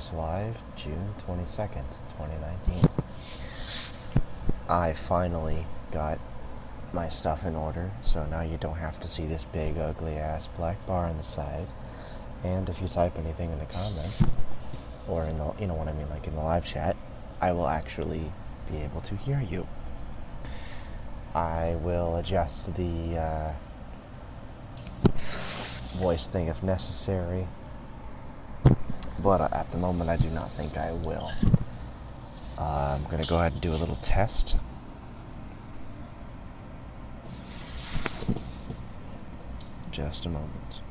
this live June 22nd, 2019. I finally got my stuff in order, so now you don't have to see this big ugly ass black bar on the side. And if you type anything in the comments, or in the, you know what I mean, like in the live chat, I will actually be able to hear you. I will adjust the voice thing if necessary, but at the moment I do not think I will. I'm gonna go ahead and do a little test. Just a moment.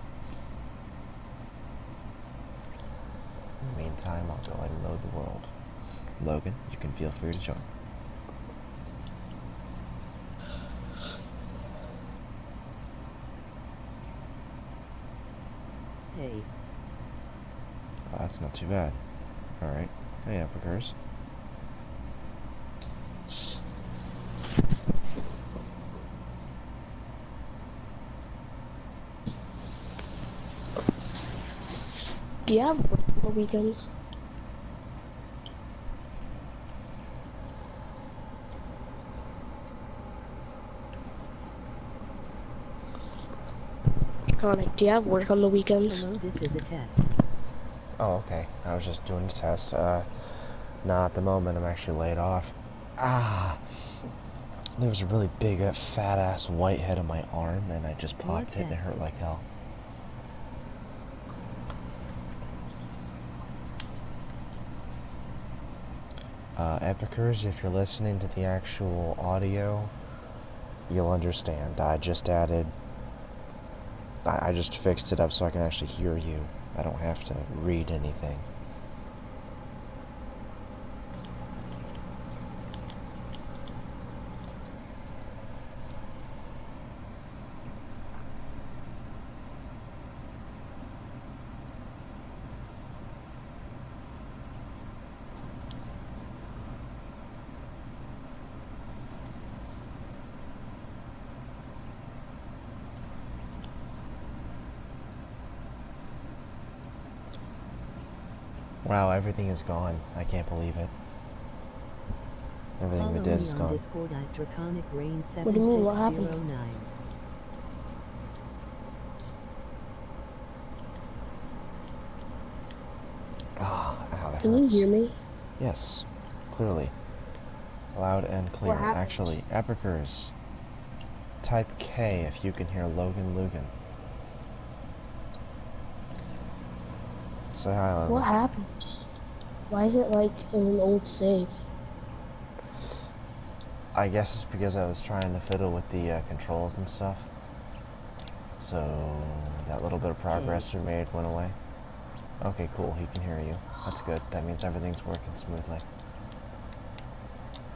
In the meantime, I'll go ahead and load the world. Logan, you can feel free to join. Hey. Oh, that's not too bad. Alright. Hey, Epicurs. Do you have work on the weekends? Conic, do you have work on the weekends? Hello, this is a test. Oh, okay. I was just doing a test. Not at the moment. I'm actually laid off. Ah! There was a really big, fat-ass whitehead on my arm, and I just popped it, and it hurt like hell. Epicurs, if you're listening to the actual audio, you'll understand. I just fixed it up so I can actually hear you. I don't have to read anything. Wow, everything is gone. I can't believe it. Everything we did is gone. Discord at DraconicRain 7609. What do you mean? What happened? Ah, ow, that Can hurts. you hear me? Yes, clearly. Loud and clear. Actually, Epicurs, type K if you can hear Logan Lugan. Say hi, Logan. What happened? Why is it like in an old save? I guess it's because I was trying to fiddle with the controls and stuff. So that little bit of progress we made went away. Okay, cool. He can hear you. That's good. That means everything's working smoothly.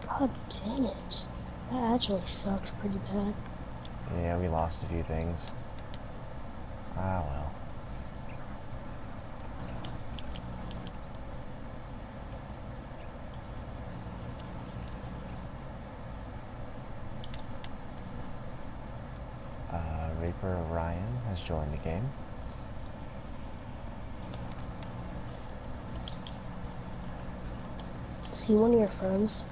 God dang it. That actually sucks pretty bad. Yeah, we lost a few things. Ah, well. Reaper Ryan has joined the game. Is he one of your friends?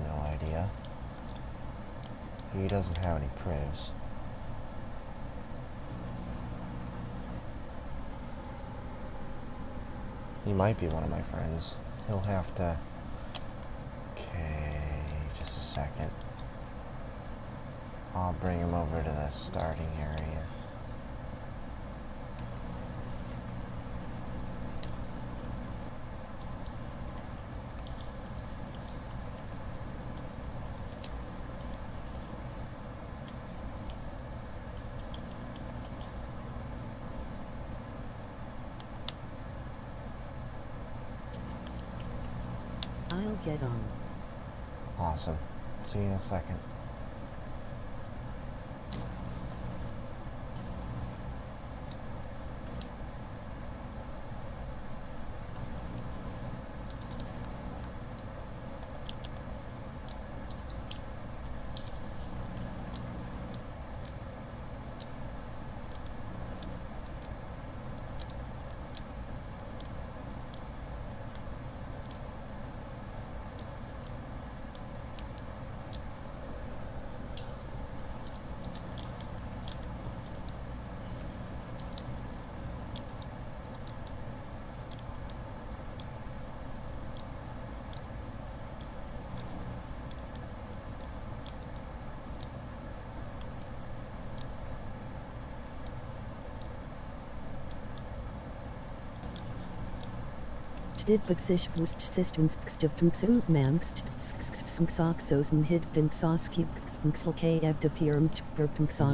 No idea. He doesn't have any privs. He might be one of my friends. He'll have to... Okay, just a second. I'll bring him over to the starting area. I'll get on. Awesome. See you in a second.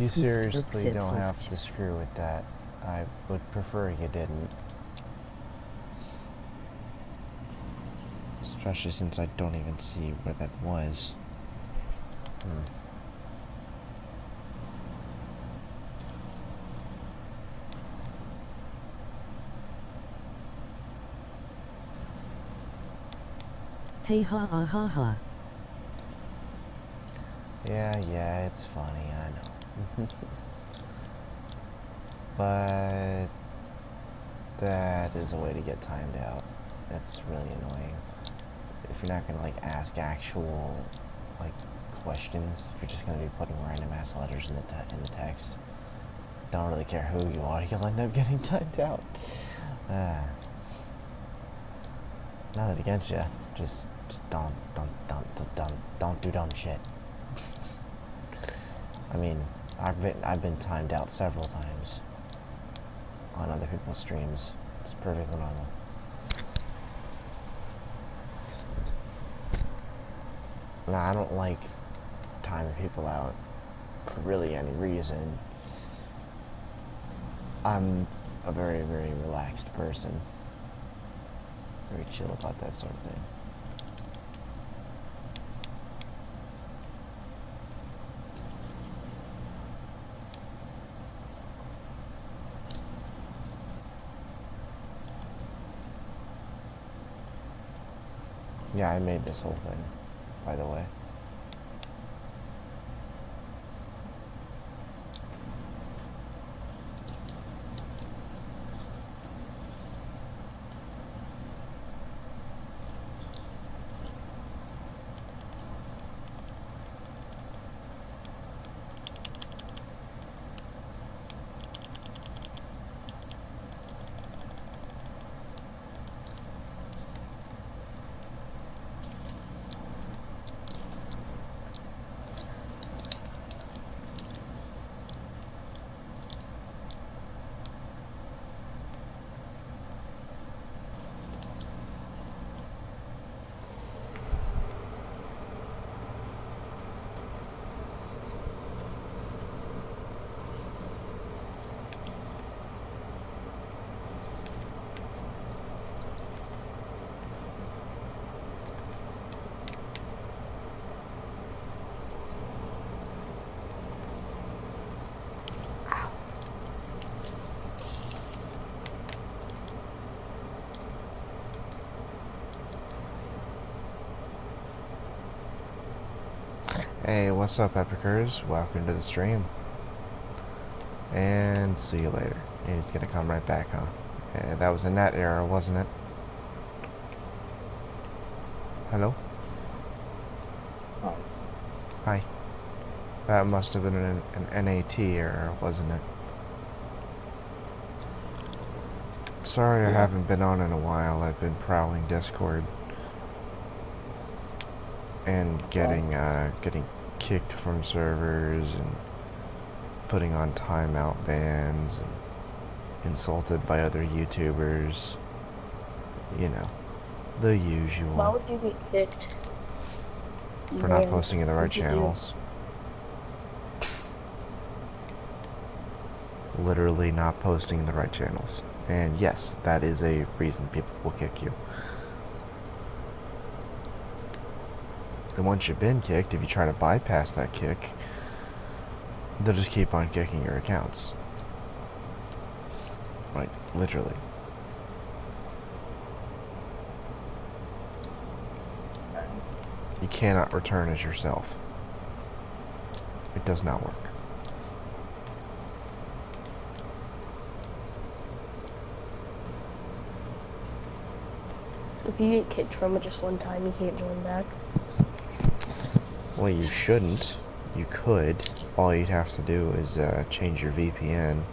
You seriously don't have to screw with that. I would prefer you didn't. Especially since I don't even see where that was. Hey ha ha ha ha. Yeah, it's funny, I know. But that is a way to get timed out. That's really annoying. If you're not gonna like ask actual like questions, if you're just gonna be putting random ass letters in the text, don't really care who you are, you'll end up getting timed out. Nothing against you, just don't do dumb shit. I mean, I've been timed out several times on other people's streams. It's perfectly normal. Nah, I don't like timing people out for really any reason. I'm a very, very relaxed person. Very chill about that sort of thing. Yeah, I made this whole thing, by the way. Hey, what's up, Epicers? Welcome to the stream. And see you later. And he's gonna come right back, huh? Yeah, that was a net error, wasn't it? Hello? Oh. Hi. That must have been an NAT error, wasn't it? Sorry I haven't been on in a while. I've been prowling Discord. And getting kicked from servers and putting on timeout bans and insulted by other YouTubers. You know, the usual. Why would you get kicked? For not posting in the right channels. Literally not posting in the right channels. And yes, that is a reason people will kick you. And once you've been kicked, if you try to bypass that kick, they'll just keep on kicking your accounts. Like, literally. You cannot return as yourself. It does not work. If you get kicked from it just one time, you can't join back. Well, you shouldn't. You could. All you'd have to do is change your VPN,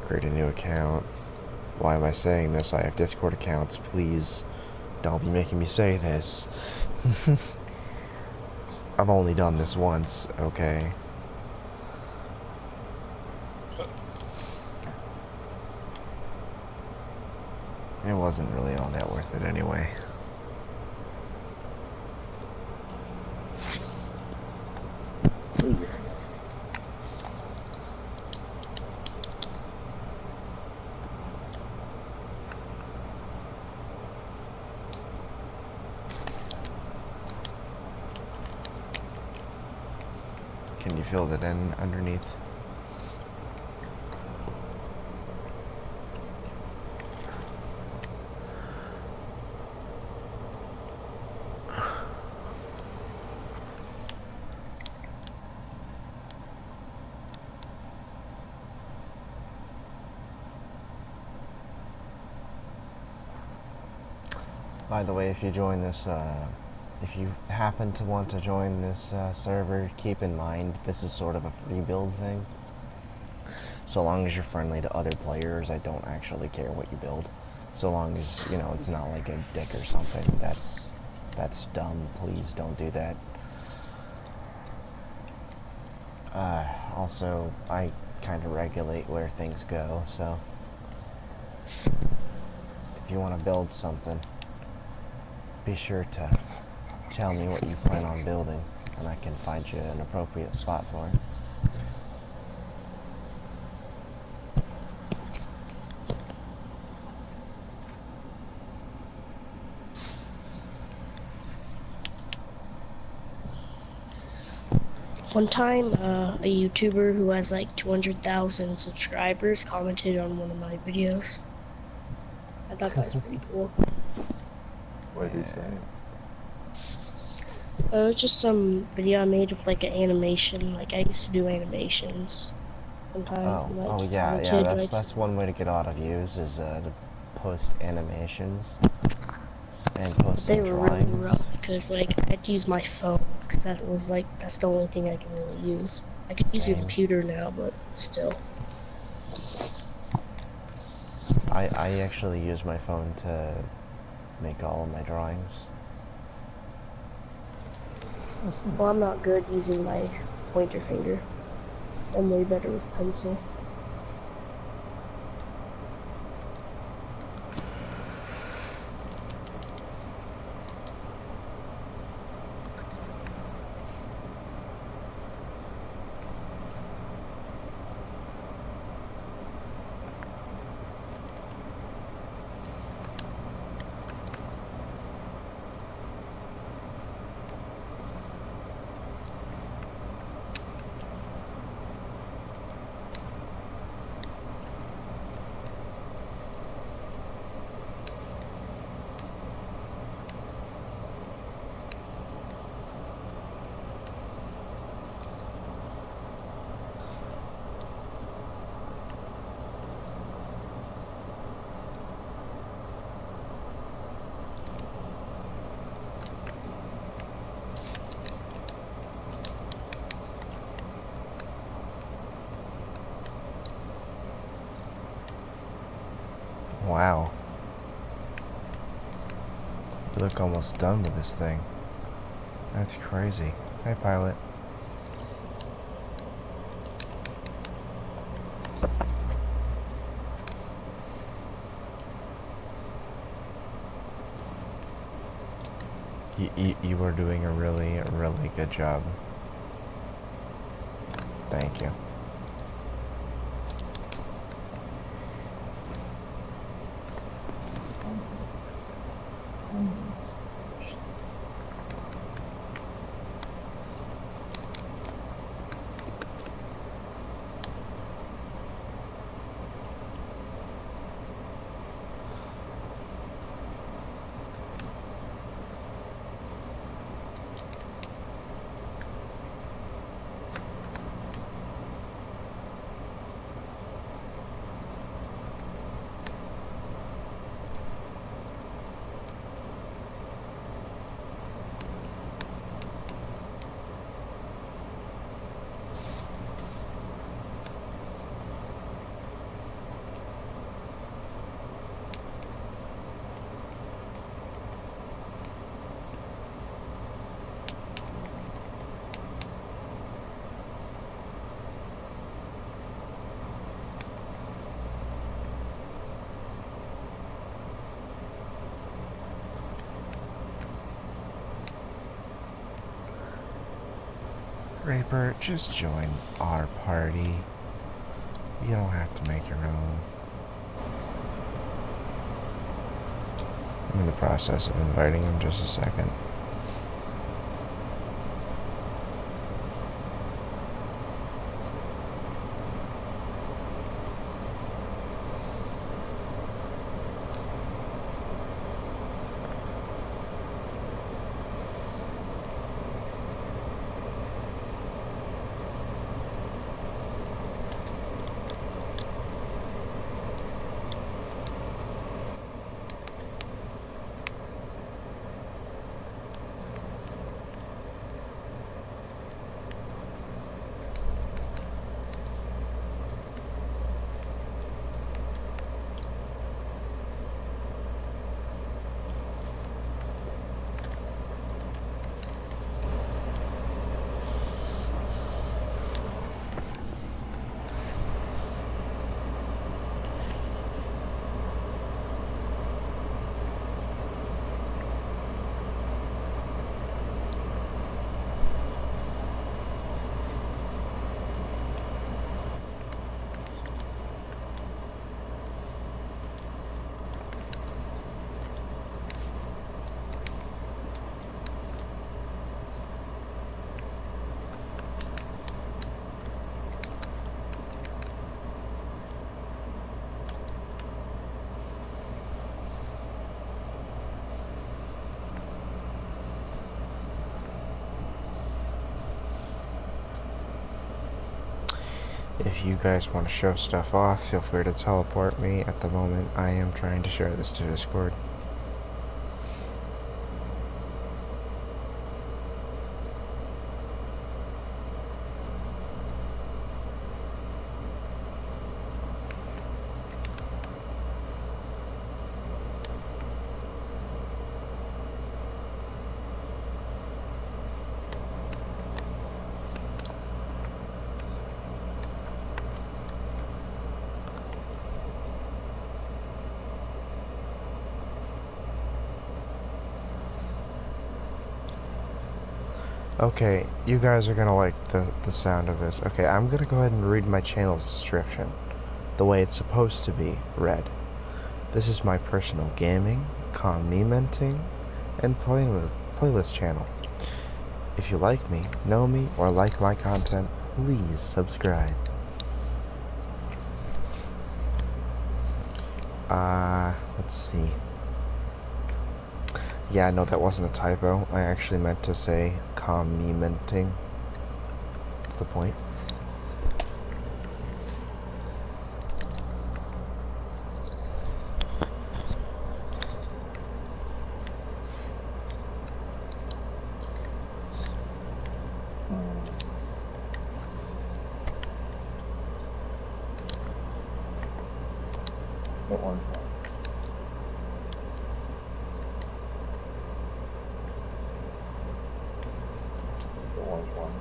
create a new account. Why am I saying this? I have Discord accounts. Please don't be making me say this. I've only done this once, okay? It wasn't really all that worth it anyway. Can you feel it in underneath? By the way, if you join this, if you happen to want to join this server, keep in mind this is sort of a free build thing. So long as you're friendly to other players, I don't actually care what you build. So long as, you know, it's not like a dick or something. That's dumb. Please don't do that. Also, I kind of regulate where things go, so if you want to build something, be sure to tell me what you plan on building, and I can find you an appropriate spot for it. One time, a YouTuber who has like 200,000 subscribers commented on one of my videos. I thought that was pretty cool. What did he say? It was just some video I made of like an animation. Like I used to do animations sometimes. Oh, And, like, oh yeah, commented, yeah. like, That's one way to get a lot of views is to post animations and post they some were really drawings. rough because like I had to use my phone because that's the only thing I can really use. I could use a Same. computer now, but still. I actually use my phone to make all of my drawings. Well, I'm not good using my pointer finger. I'm way better with pencil. Wow. You look almost done with this thing. That's crazy. Hi, pilot. You were doing a really good job. Thank you. Raper, just join our party. You don't have to make your own. I'm in the process of inviting him, just a second. If you guys want to show stuff off, feel free to teleport me. At the moment, I am trying to share this to Discord. Okay, you guys are gonna like the sound of this. Okay, I'm gonna go ahead and read my channel's description the way it's supposed to be read. This is my personal gaming, commenting, and playlist channel. If you like me, know me, or like my content, please subscribe. Let's see. Yeah, no, that wasn't a typo. I actually meant to say commenting. That's the point. The orange one. The orange one.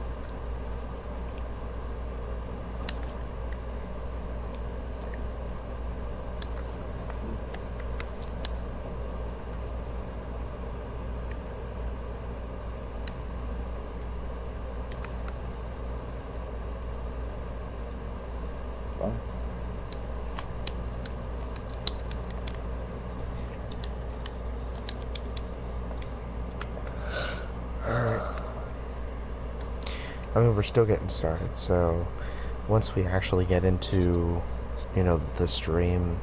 Fine. I mean, we're still getting started, so once we actually get into, you know, the stream,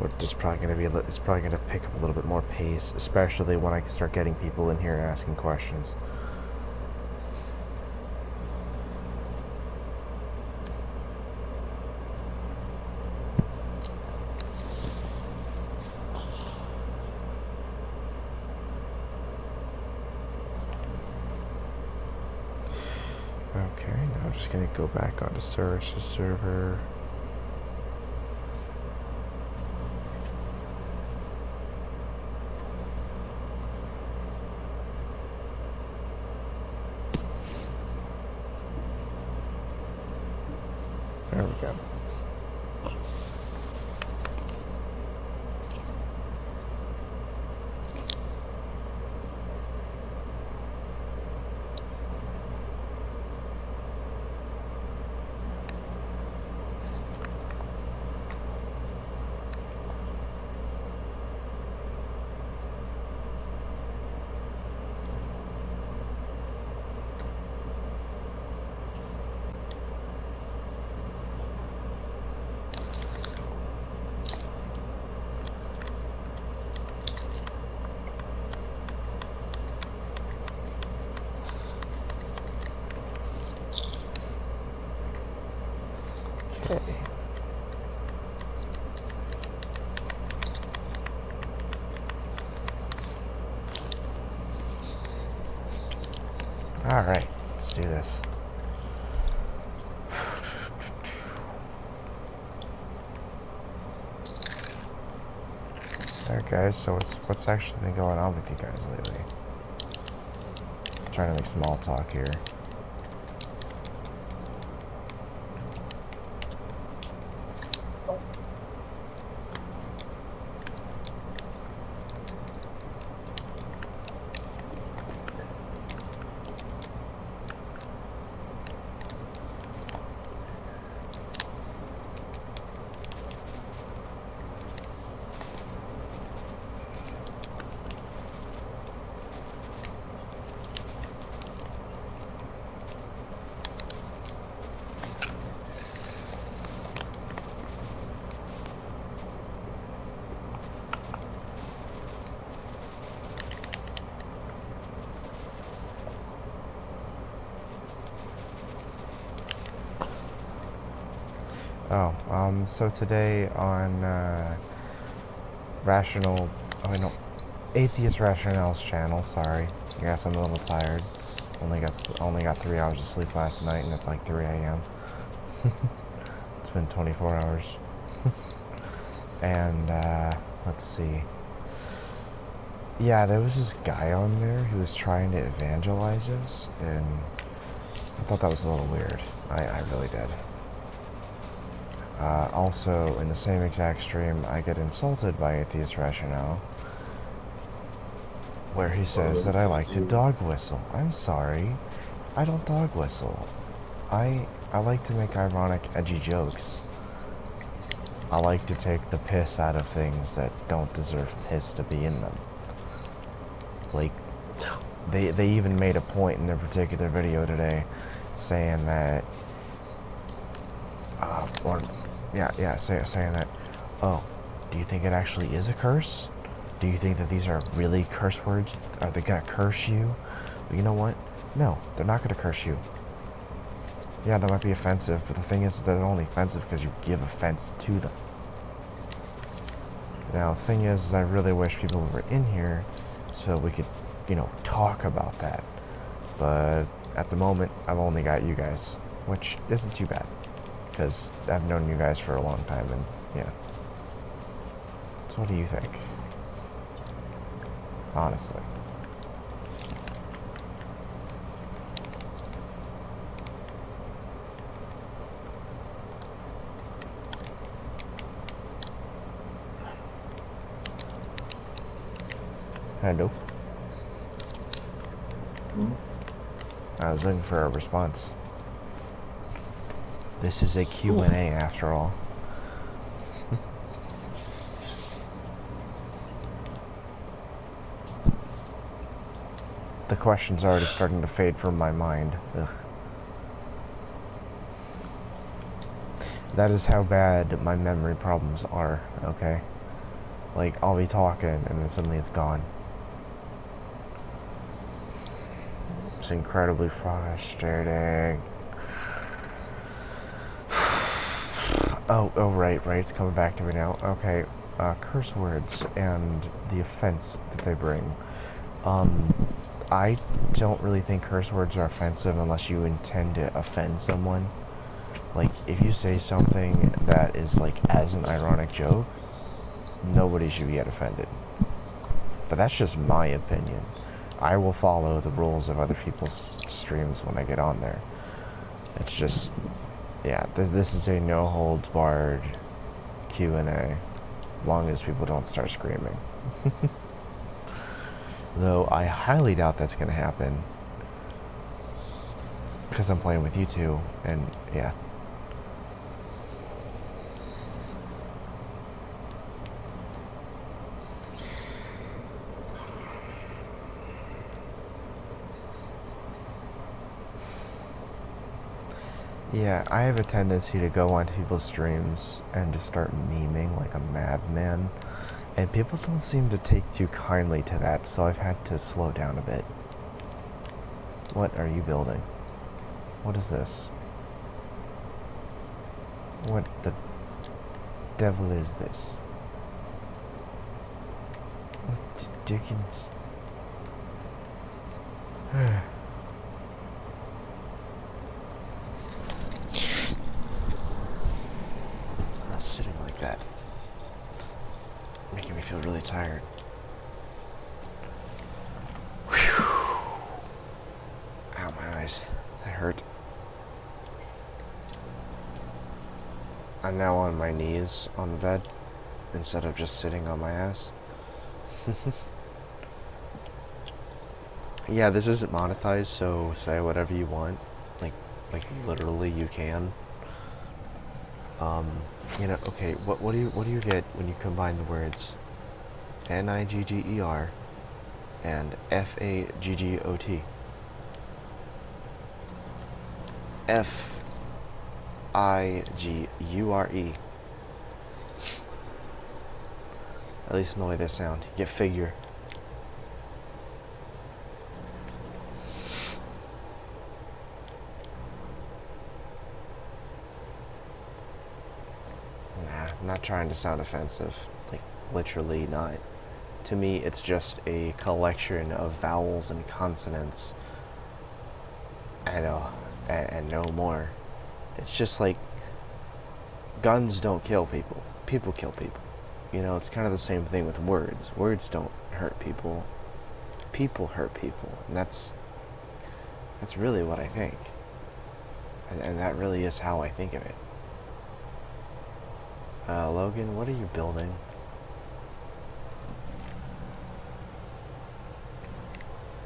we're just probably gonna be it's probably gonna pick up a little bit more pace, especially when I start getting people in here asking questions. Okay, now I'm just gonna go back onto services server. There we go. Okay. Alright, let's do this. Alright guys, so what's actually been going on with you guys lately? I'm trying to make small talk here. So today on Atheist Rationale's channel, sorry. I guess I'm a little tired. Only got 3 hours of sleep last night and it's like 3 a.m. It's been 24 hours. And let's see. Yeah, there was this guy on there who was trying to evangelize us, and I thought that was a little weird. I really did. Also, in the same exact stream, I get insulted by Atheist Rationale, where he says that I like to dog whistle. I'm sorry, I don't dog whistle. I like to make ironic, edgy jokes. I like to take the piss out of things that don't deserve piss to be in them. Like, they even made a point in their particular video today, saying that, saying that, oh, do you think it actually is a curse? Do you think that these are really curse words? Are they gonna curse you? Well, you know what? No, they're not gonna curse you. Yeah, that might be offensive, but the thing is that they're only offensive because you give offense to them. Now, the thing is I really wish people were in here so we could, talk about that. But at the moment, I've only got you guys, which isn't too bad, because I've known you guys for a long time, and yeah. So what do you think? Honestly. Hello? I was looking for a response. This is a Q&A after all. The question's already starting to fade from my mind. Ugh. That is how bad my memory problems are, okay? Like, I'll be talking and then suddenly it's gone. It's incredibly frustrating. Oh, right, it's coming back to me now. Okay, curse words and the offense that they bring. I don't really think curse words are offensive unless you intend to offend someone. Like, if you say something that is, like, as an ironic joke, nobody should get offended. But that's just my opinion. I will follow the rules of other people's streams when I get on there. It's just, yeah, this is a no-holds-barred Q&A, as long as people don't start screaming. Though I highly doubt that's going to happen, because I'm playing with you two, and yeah. Yeah, I have a tendency to go onto people's streams and just start memeing like a madman, and people don't seem to take too kindly to that, so I've had to slow down a bit. What are you building? What is this? What the devil is this? What Dickens? I'm sitting like that. It's making me feel really tired. Whew. Ow, my eyes. That hurt. I'm now on my knees on the bed instead of just sitting on my ass. Yeah, this isn't monetized, so say whatever you want. Like literally you can. You know, okay, what do you get when you combine the words Nigger and Faggot? Figure. At least in the way they sound. You get figure. Nah, I'm not trying to sound offensive. Like, literally not. To me, it's just a collection of vowels and consonants. And no more. It's just like, guns don't kill people. People kill people. You know, it's kind of the same thing with words. Words don't hurt people. People hurt people. And that's really what I think. And that really is how I think of it. Logan, what are you building?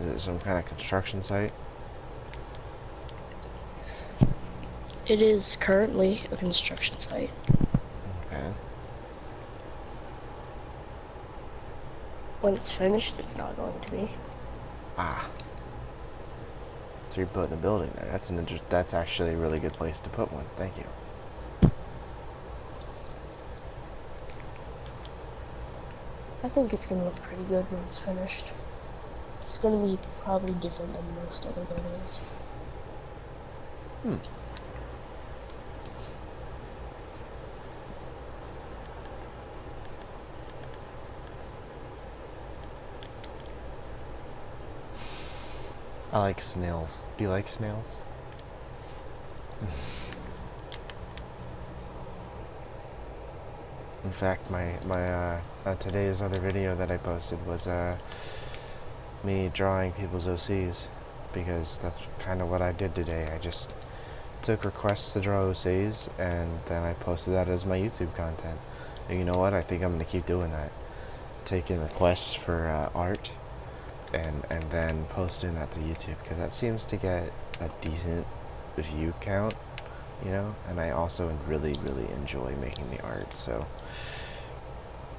Is it some kind of construction site? It is currently a construction site. Okay. When it's finished, it's not going to be. Ah. So you're putting a building there. That's actually a really good place to put one. Thank you. I think it's gonna look pretty good when it's finished. It's gonna be probably different than most other buildings. I like snails. Do you like snails? In fact, my today's other video that I posted was me drawing people's OCs, because that's kind of what I did today. I just took requests to draw OCs and then I posted that as my YouTube content. And you know what? I think I'm gonna keep doing that. Taking requests for art and then posting that to YouTube, because that seems to get a decent view count, you know, and I also really enjoy making the art, so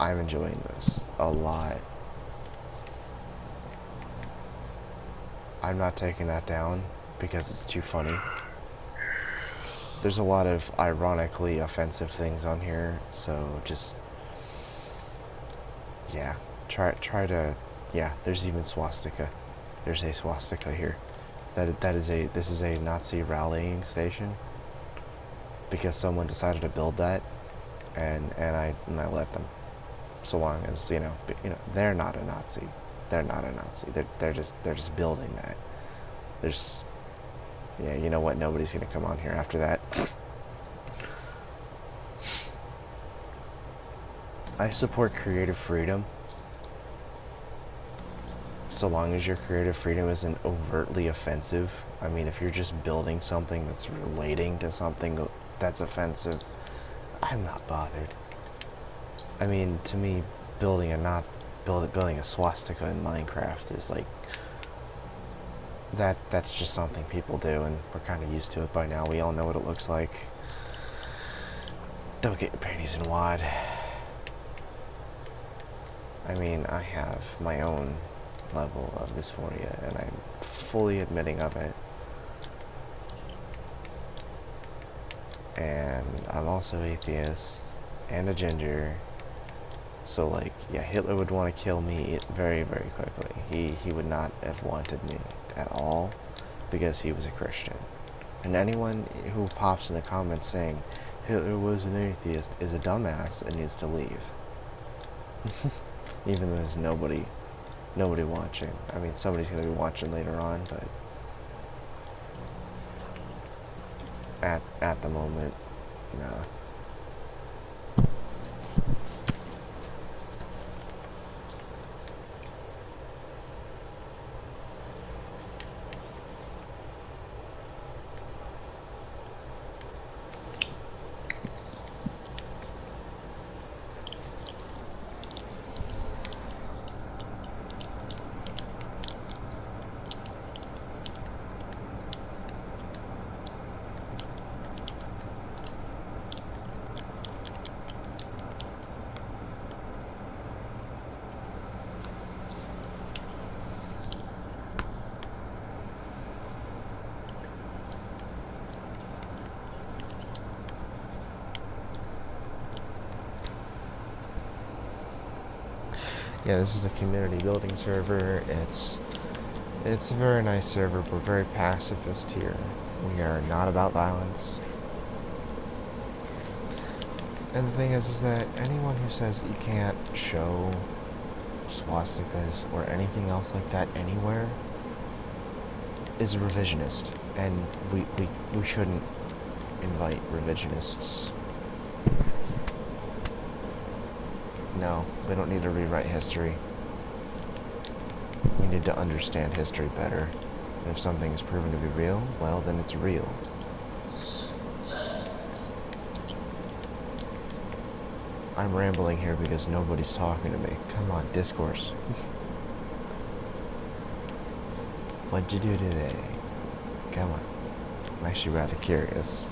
I'm enjoying this a lot. I'm not taking that down because it's too funny. There's a lot of ironically offensive things on here, so just, yeah, try to, yeah, there's even swastika. There's a swastika here. This is a Nazi rallying station, because someone decided to build that, and I let them, so long as you know they're not a Nazi. They're not a Nazi. They're just building that. There's, yeah, you know what? Nobody's gonna come on here after that. I support creative freedom, so long as your creative freedom isn't overtly offensive. I mean, if you're just building something that's relating to something that's offensive, I'm not bothered. I mean, to me, building a swastika in Minecraft is like, that's just something people do, and we're kind of used to it by now. We all know what it looks like. Don't get your panties in a wad. I mean, I have my own level of dysphoria, and I'm fully admitting of it. And I'm also atheist, and a ginger. So, like, yeah, Hitler would want to kill me very quickly. He would not have wanted me at all, because he was a Christian. And anyone who pops in the comments saying Hitler was an atheist is a dumbass and needs to leave. Even though there's nobody watching. I mean, somebody's gonna be watching later on, but at the moment, nah. Yeah, this is a community building server. It's a very nice server. We're very pacifist here. We are not about violence. And the thing is that anyone who says you can't show swastikas or anything else like that anywhere is a revisionist, and we shouldn't invite revisionists. No, we don't need to rewrite history. We need to understand history better. And if something is proven to be real, well, then it's real. I'm rambling here because nobody's talking to me. Come on, discourse. What'd you do today? Come on. I'm actually rather curious.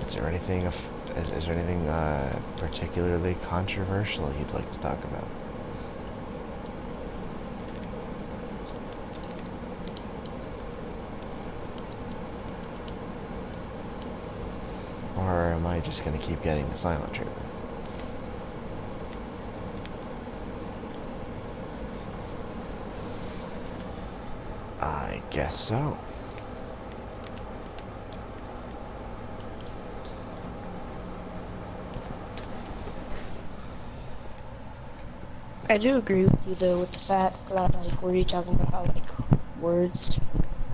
Is there anything particularly controversial you'd like to talk about? Or am I just gonna keep getting the silent treatment? I guess so. I do agree with you though with the fact that like where you're talking about how like words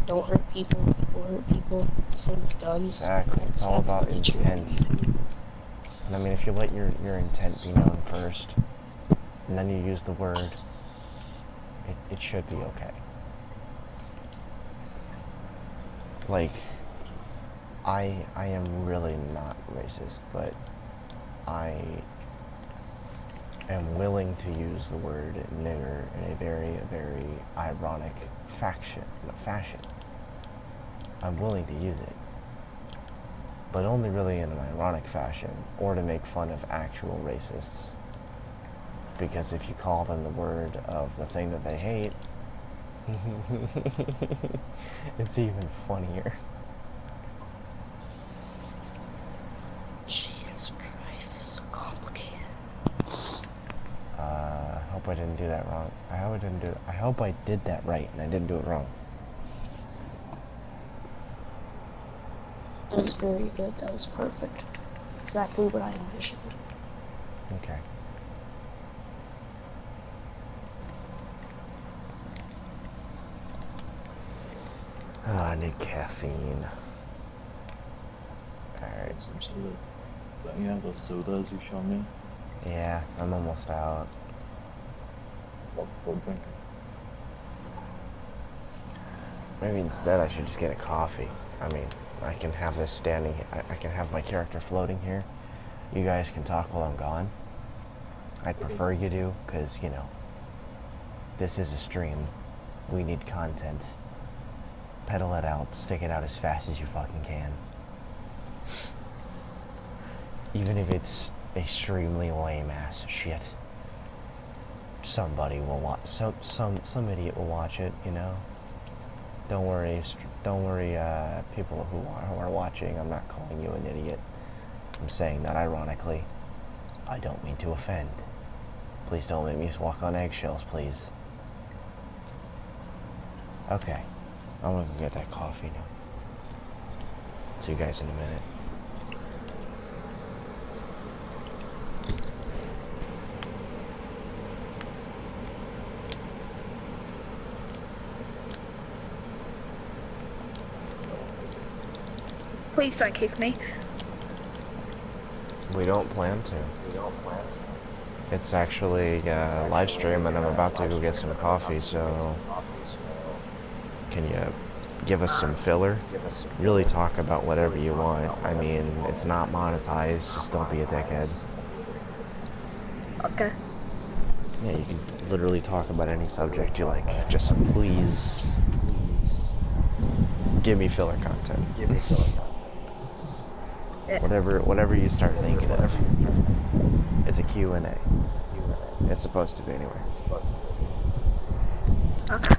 don't hurt people, people hurt people, same with guns. Exactly. It's all about intent. And I mean, if you let your intent be known first, and then you use the word, it should be okay. Like, I am really not racist, but I am willing to use the word nigger in a very ironic fashion. I'm willing to use it, but only really in an ironic fashion, or to make fun of actual racists. Because if you call them the word of the thing that they hate, it's even funnier. Jesus Christ, this is so complicated. Hope I didn't do that wrong. I hope I did that right and I didn't do it wrong. That was very good. That was perfect. Exactly what I envisioned. Okay. Oh, I need caffeine. Alright. Some soda. Don't you have those sodas you showed me? Yeah, I'm almost out. What drinking? Maybe instead I should just get a coffee. I mean, I can have this standing, I can have my character floating here. You guys can talk while I'm gone. I'd prefer you do, because, you know, this is a stream. We need content. Pedal it out, stick it out as fast as you fucking can. Even if it's extremely lame ass shit. Somebody will watch, some idiot will watch it, you know? Don't worry, people who are watching, I'm not calling you an idiot. I'm saying that ironically. I don't mean to offend. Please don't make me walk on eggshells, please. Okay, I'm gonna go get that coffee now. See you guys in a minute. Please don't kick me. We don't plan to. It's actually a live stream, and I'm about to go get some coffee, so can you give us some filler? Really talk about whatever you want. I mean, it's not monetized, just don't be a dickhead. Okay. Yeah, you can literally talk about any subject you like. Just please give me filler content. Yeah. Whatever you start thinking of. It's a Q&A. It's supposed to be anyway. Okay.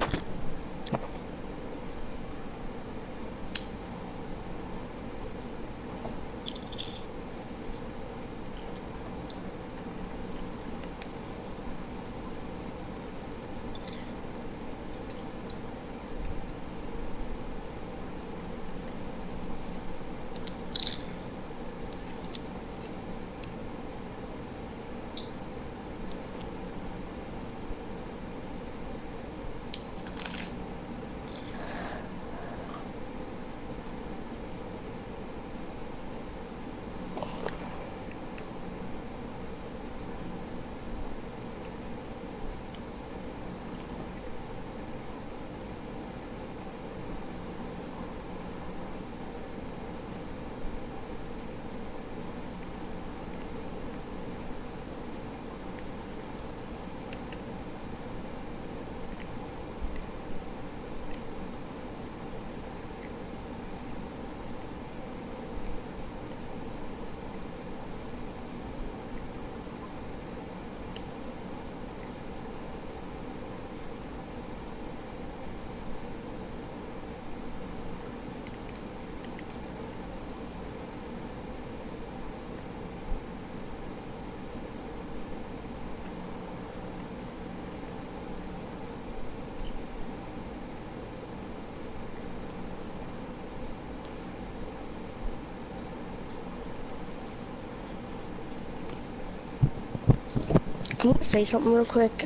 I want to say something real quick.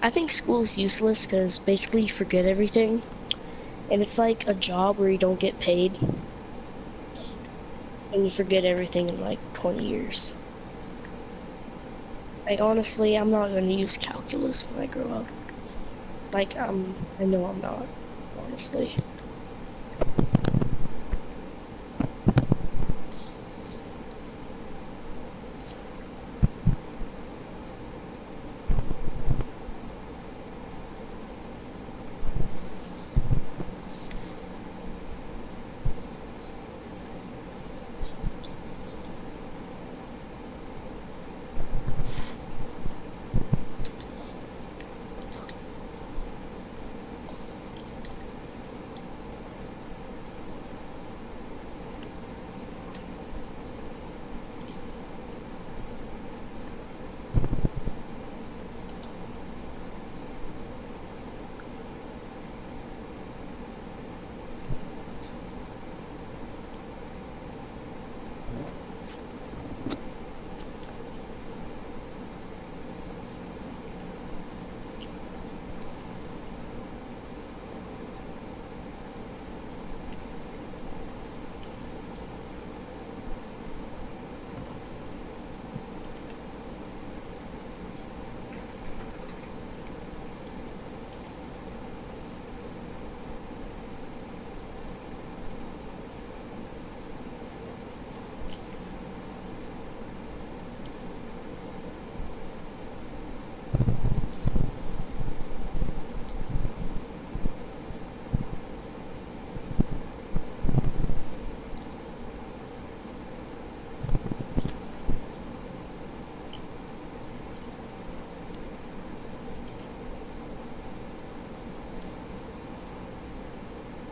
I think school's useless because basically you forget everything. And it's like a job where you don't get paid. And you forget everything in like 20 years. Like honestly, I'm not going to use calculus when I grow up. Like, I know I'm not, honestly.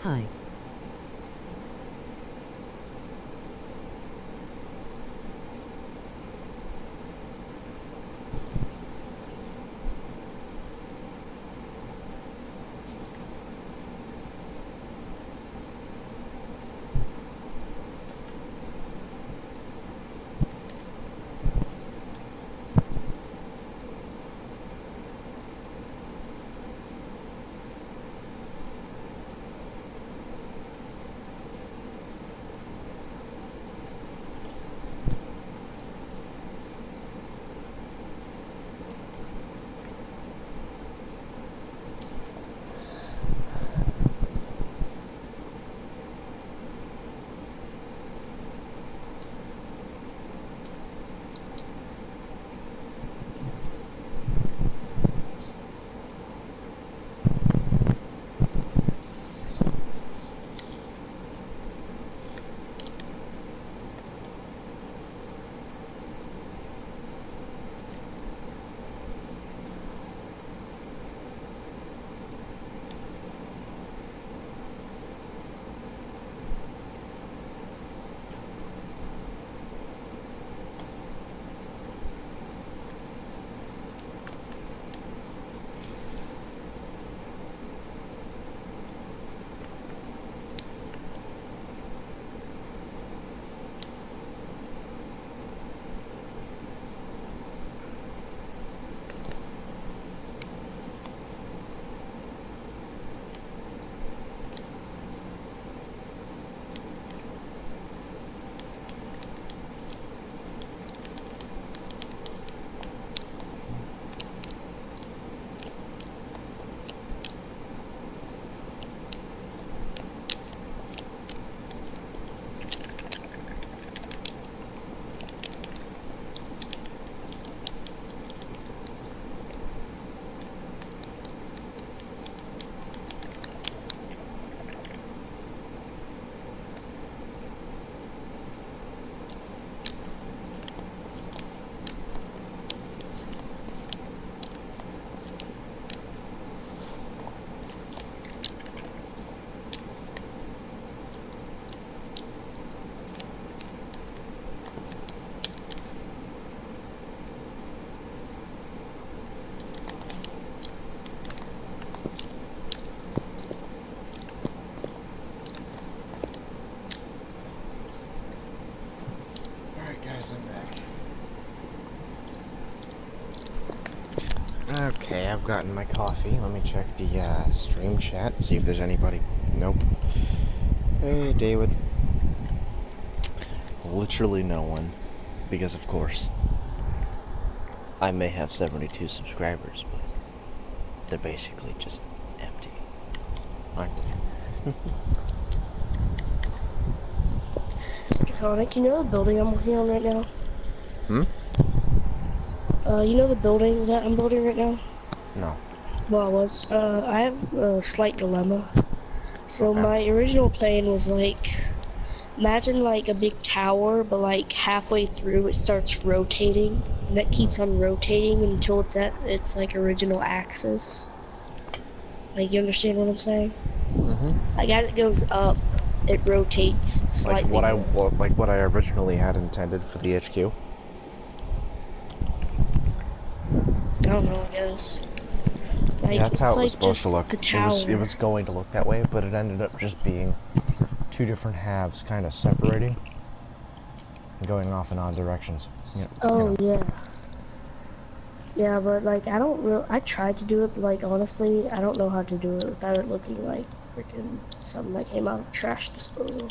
Hi. Okay, I've gotten my coffee. Let me check the stream chat, see if there's anybody. Nope. Hey, David. Literally no one. Because, of course, I may have 72 subscribers, but they're basically just empty. Aren't they? Draconic, you know the building I'm working on right now? Hmm? You know the building that I'm building right now? No. Well, I have a slight dilemma. So Okay. my original plan was like, imagine like a big tower, but like halfway through it starts rotating, and that keeps on rotating until it's at its like original axis. Like, you understand what I'm saying? Mm-hmm. Like as it goes up, it rotates slightly more. Like what I originally had intended for the HQ. I don't know, I guess. Like, Yeah, that's how it's it was like supposed just to look. the It tower. was going to look that way, but it ended up just being two different halves, kind of separating and going off in odd directions. Yeah. Oh, yeah. Yeah, but like, I tried to do it, but like, honestly, I don't know how to do it without it looking like freaking something that came out of trash disposal.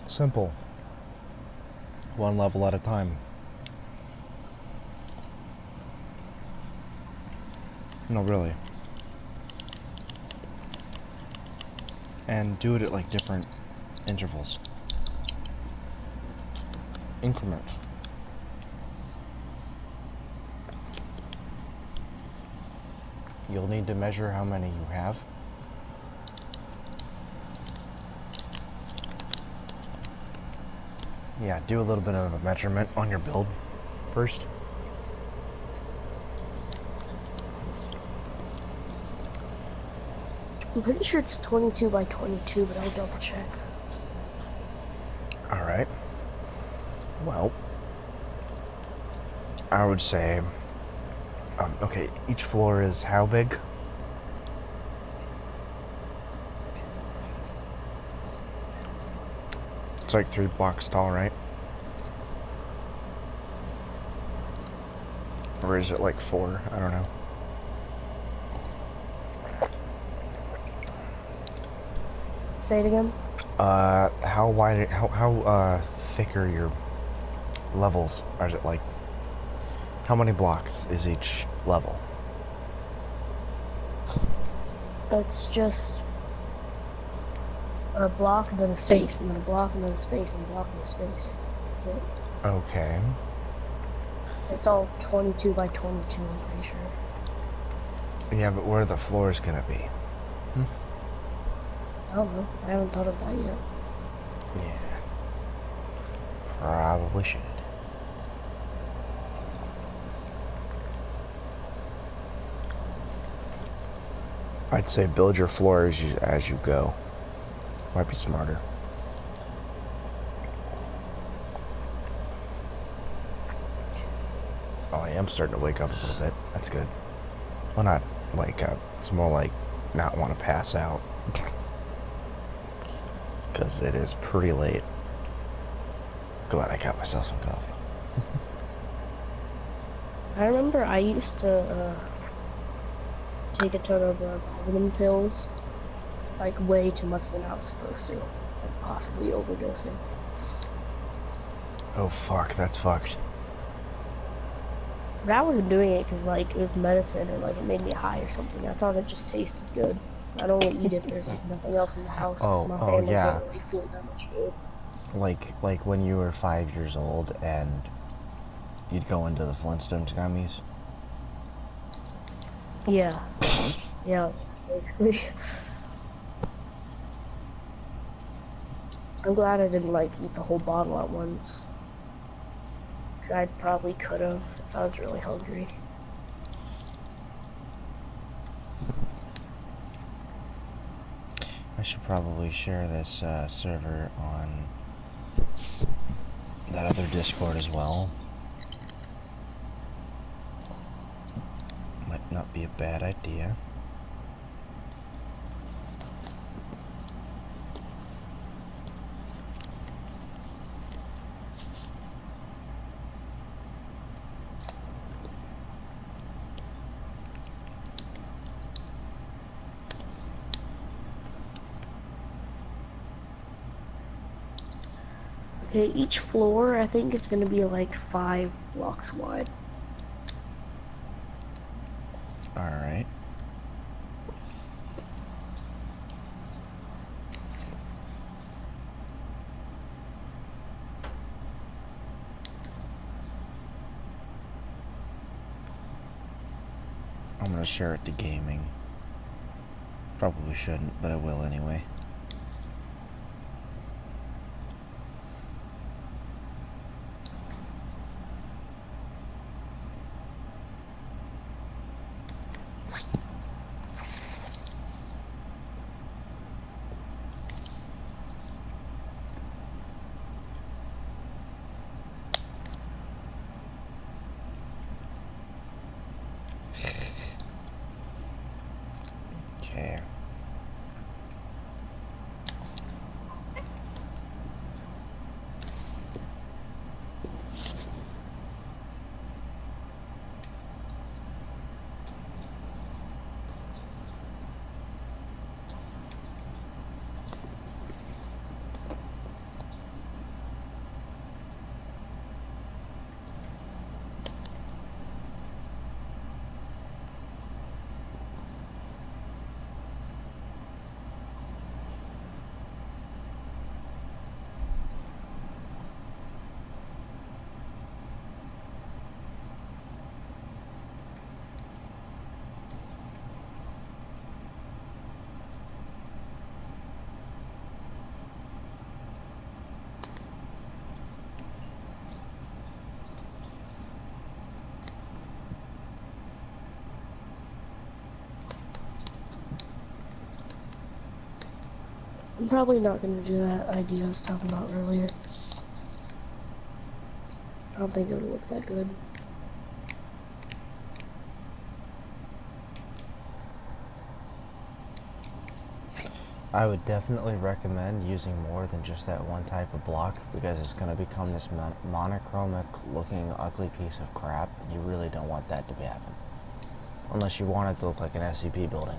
Simple. One level at a time. No, really. And do it at like different intervals. Increments. You'll need to measure how many you have. Yeah, do a little bit of a measurement on your build first. I'm pretty sure it's 22 by 22, but I'll double check. Alright. Well, I would say, okay, each floor is how big? It's like 3 blocks tall, right? Or is it like 4? I don't know. Say it again. How wide, how thick are your levels? Or is it like, how many blocks is each level? It's just a block and then a space, and then a block and then a space, and a block and a space. That's it. Okay. It's all 22 by 22, I'm pretty sure. Yeah, but where are the floors gonna be? I don't know. I haven't thought of that yet. Yeah. Probably should. I'd say build your floor as you go. Might be smarter. Oh, I am starting to wake up a little bit. That's good. Well, not wake up. It's more like not want to pass out. Because it is pretty late. Glad I got myself some coffee. I remember I used to take a ton of vitamin pills, like way too much than I was supposed to, like possibly overdosing. Oh fuck, that's fucked. But I wasn't doing it because like it was medicine or like it made me high or something. I thought it just tasted good. I'd only eat it if there's like nothing else in the house because my family yeah. didn't really eat that much food. Like when you were 5 years old and you'd go into the Flintstones gummies. Yeah. Yeah, basically. I'm glad I didn't like eat the whole bottle at once. Because I probably could have if I was really hungry. I should probably share this server on that other Discord as well. Might not be a bad idea. Okay, each floor I think is gonna be like 5 blocks wide. Alright. I'm gonna share it to gaming. Probably shouldn't, but I will anyway. Okay. I'm probably not gonna do that idea I was talking about earlier. I don't think it'll look that good. I would definitely recommend using more than just that one type of block because it's going to become this monochromic looking ugly piece of crap. You really don't want that to happen. Unless you want it to look like an SCP building.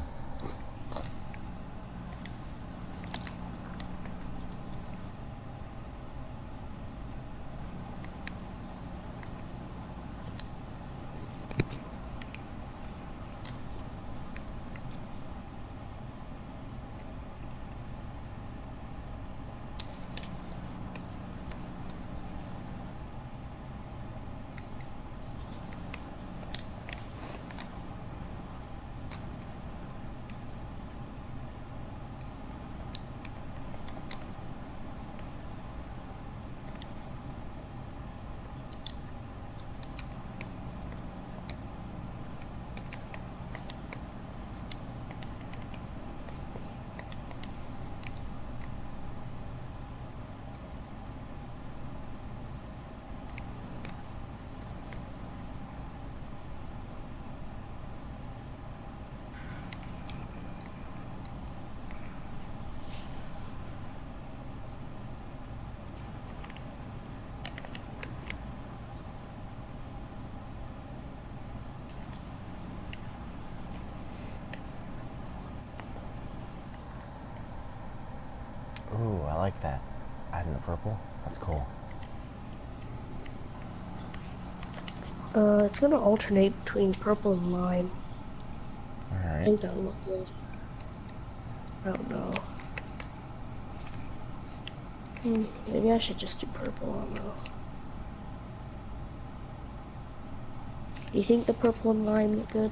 Ooh, I like that. Adding the purple. That's cool. It's gonna alternate between purple and lime. I Alright. think that'll look good. I don't know. Maybe I should just do purple, I don't know. Do you think the purple and lime look good?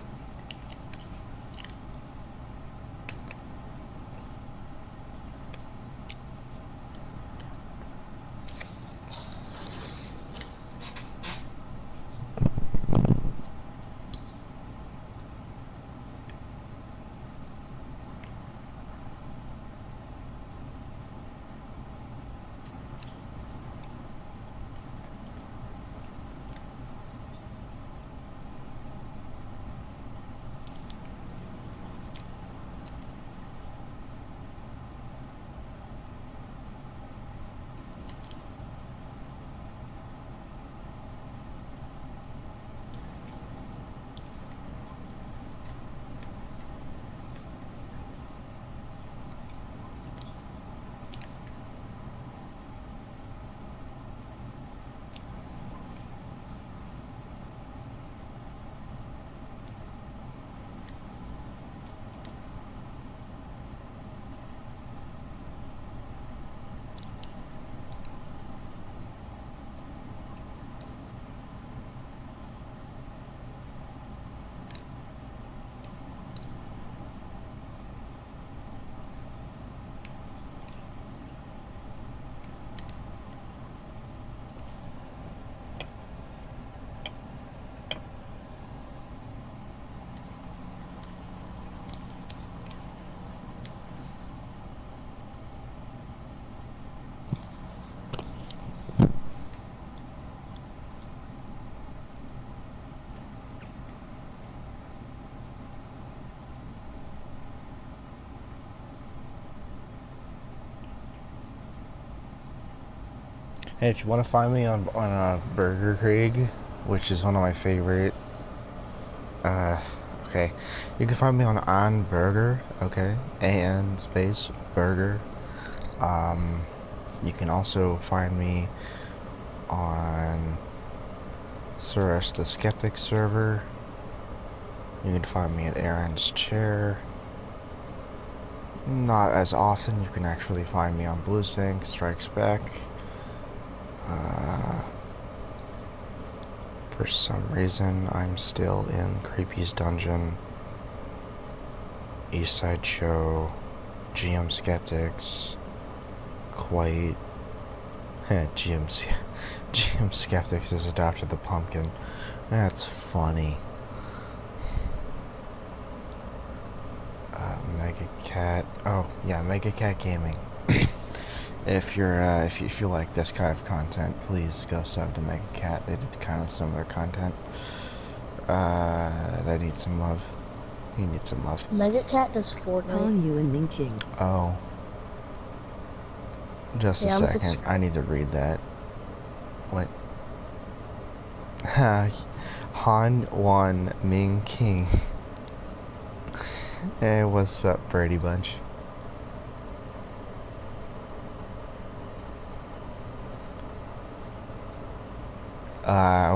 Hey, if you want to find me on Burger Craig, which is one of my favorite, okay, you can find me on Burger, okay, and space Burger. You can also find me on Suresh the Skeptic server. You can find me at Aaron's Chair. Not as often. You can actually find me on Bluestank Strikes Back. For some reason, I'm still in Creepy's Dungeon, Eastside Show, GM Skeptics, Quite. GM Skeptics has adopted the pumpkin. That's funny. Mega Cat. Oh yeah, Mega Cat Gaming. If you like this kind of content, please go sub to Mega Cat. They did kind of similar content. They need some love. He needs some love. Mega Cat does Fortnite. Calling you and Minking. Oh. Just a second. I need to read that. What? Han Wan Ming King. Hey, what's up, Brady Bunch?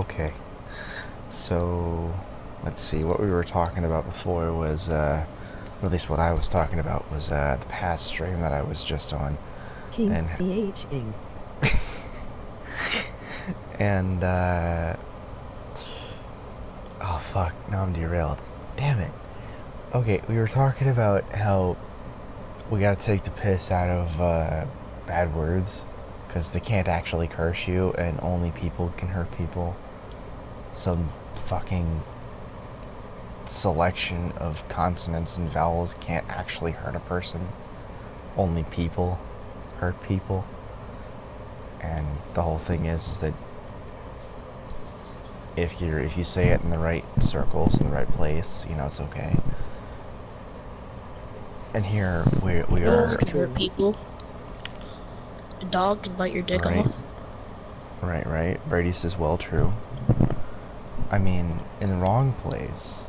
Okay. So, let's see. What we were talking about before was, at least what I was talking about was, the past stream that I was just on. King And, CHing. and, oh fuck, now I'm derailed. Damn it. Okay, we were talking about how we gotta take the piss out of, bad words, because they can't actually curse you, and only people can hurt people. Some fucking selection of consonants and vowels can't actually hurt a person. Only people hurt people. And the whole thing is that if you say it in the right circles, in the right place, you know, it's okay. And here we are. Can hurt people. A dog can bite your dick off. Right. Brady says, well, true. I mean, in the wrong place,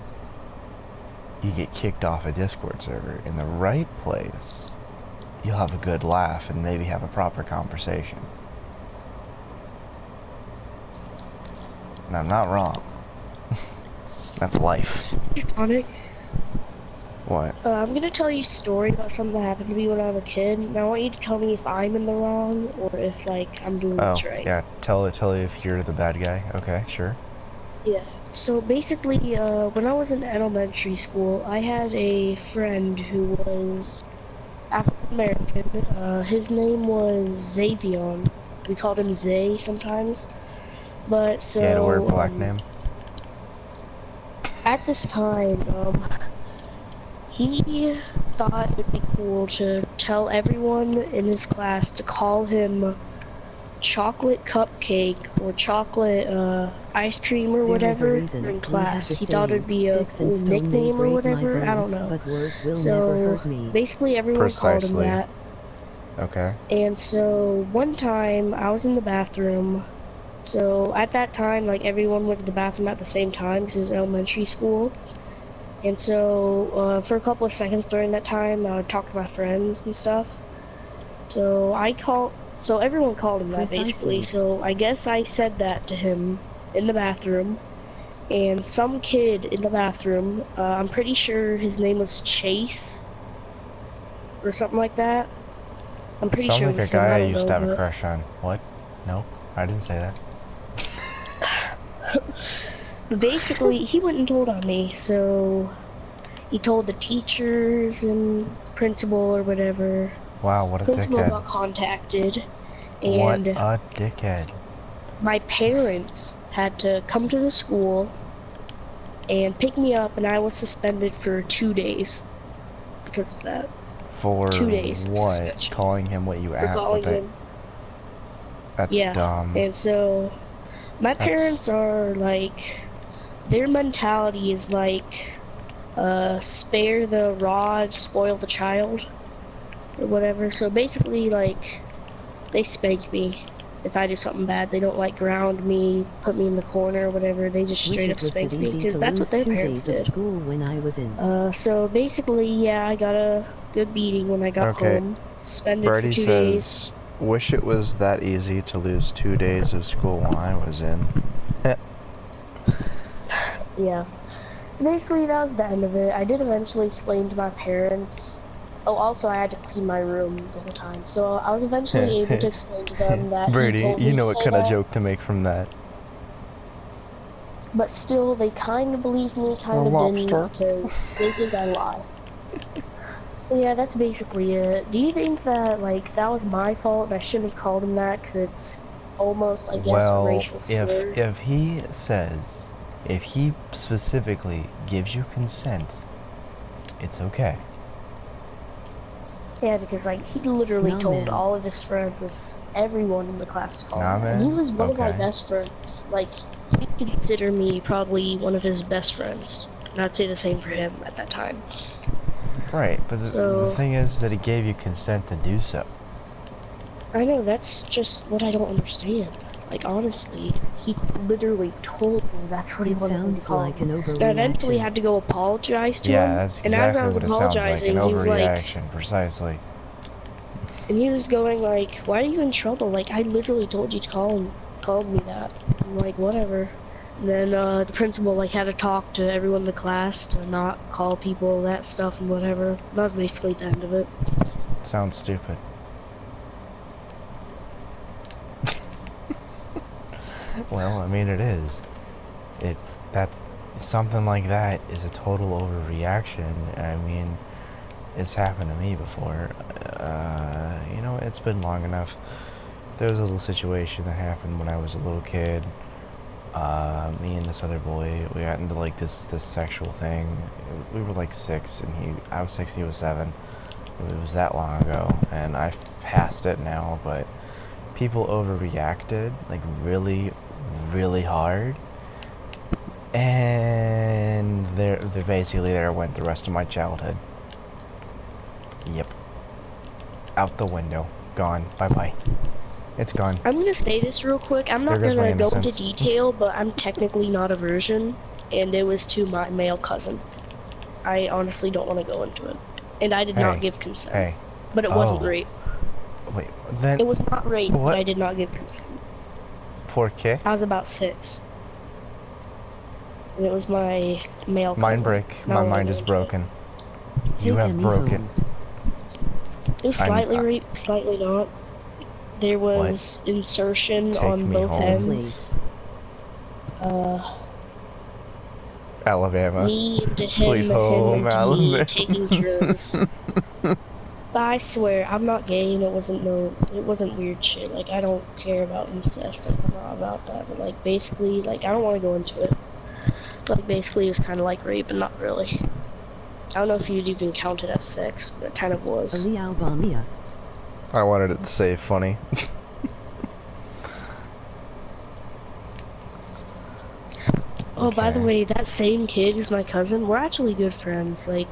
you get kicked off a Discord server. In the right place, you'll have a good laugh and maybe have a proper conversation. And I'm not wrong. That's life. Draconic. What? I'm gonna tell you a story about something that happened to me when I was a kid. And I want you to tell me if I'm in the wrong or if, like, I'm doing this right. Yeah. Tell if you're the bad guy. Okay, sure. Yeah. So basically, when I was in elementary school, I had a friend who was African American. His name was Zavion. We called him Zay sometimes. But so. Yeah, to wear a black name. At this time, he thought it would be cool to tell everyone in his class to call him chocolate cupcake or chocolate ice cream or whatever in class. He thought it would be a cool nickname or whatever. I don't know. So basically everyone called him that. Okay. And so one time I was in the bathroom. So at that time, like, everyone went to the bathroom at the same time because it was elementary school. And so for a couple of seconds during that time, I would talk to my friends and stuff. So everyone called him that basically. So I guess I said that to him in the bathroom. And some kid in the bathroom, I'm pretty sure his name was Chase or something like that. I'm pretty sure it was him. Sounds like a guy I used to have a crush on. What? No, I didn't say that. But basically, he went and told on me, so he told the teachers and principal or whatever. Wow, what a Principal dickhead. got contacted, and what a dickhead. My parents had to come to the school and pick me up, and I was suspended for 2 days because of that. For 2 days what? suspension. Calling him what you For asked? calling him. That's Yeah, dumb. and so my parents are like, their mentality is like, spare the rod, spoil the child, or whatever. So basically, like, they spank me if I do something bad. They don't like ground me, put me in the corner or whatever. They just Wish straight it up was that spank me easy because to that's lose what their 2 parents days of did. school when I was in. So basically, yeah, I got a good beating when I got Okay. home. Suspended Birdie for 2 days. says, wish it was that easy to lose 2 days of school while I was in. Yeah. Basically, that was the end of it. I did eventually explain to my parents. Oh, also, I had to clean my room the whole time. So I was eventually able to explain to them that he Birdie, told you me know to what say kind of that. joke to make from that. But still, they kind of believed me, kind of lobster. didn't, because they think I lie. So yeah, that's basically it. Do you think that, like, that was my fault and I shouldn't have called him that because it's almost, I guess, a Well, racial slur? if he says, if he specifically gives you consent, it's okay. Yeah, because, like, he literally Nah, told man. all of his friends, everyone in the class to call Nah, him that. And he man? was one of my Okay. best friends. Like, he'd consider me probably one of his best friends. And I'd say the same for him at that time. Right, but the So, thing is that he gave you consent to do so. I know, that's just what I don't understand. Like, honestly, he literally told me that's what he It wanted me to sounds call like him. an I eventually overreaction. had to go apologize to Yeah, him. that's And as I exactly was what it sounds like, an apologizing, he was like, overreaction, precisely. and he was going like, why are you in trouble? Like, I literally told you to call me that. I'm like, whatever. And then, the principal, like, had to talk to everyone in the class to not call people that stuff and whatever. That was basically the end of it. Sounds stupid. Well, I mean, it is. Something like that is a total overreaction. I mean, it's happened to me before. You know, it's been long enough. There was a little situation that happened when I was a little kid. Me and this other boy, we got into like this sexual thing. We were like 6, and I was 6, he was 7. It was that long ago, and I've passed it now. But people overreacted like really, really hard, and they're basically there went the rest of my childhood. Yep, out the window, gone, bye bye. It's gone. I'm gonna say this real quick. I'm not There goes my gonna go into innocence. detail, but I'm technically not a virgin, and it was to my male cousin. I honestly don't want to go into it. And I did not give consent. Hey. But it wasn't Oh. rape. Wait, then It was not rape, what? but I did not give consent. Por qué? I was about 6. And it was my male cousin. Mind break. Not My really mind is into it. broken. You Take have me broken. home. It was slightly rape, slightly not. There was insertion Take on me both home. ends. Alabama. Me into Sweet him, home, him into Alabama. me, taking turns. But I swear, I'm not gay, and it wasn't weird shit. Like, I don't care about incest, like, I'm not about that. But, like, basically, like, I don't want to go into it. But, like, basically, it was kind of like rape, and not really. I don't know if you'd even count it as sex, but it kind of was. Ali Albania. I wanted it to say funny. Oh, by the Okay. way, that same kid who's my cousin, we're actually good friends. Like,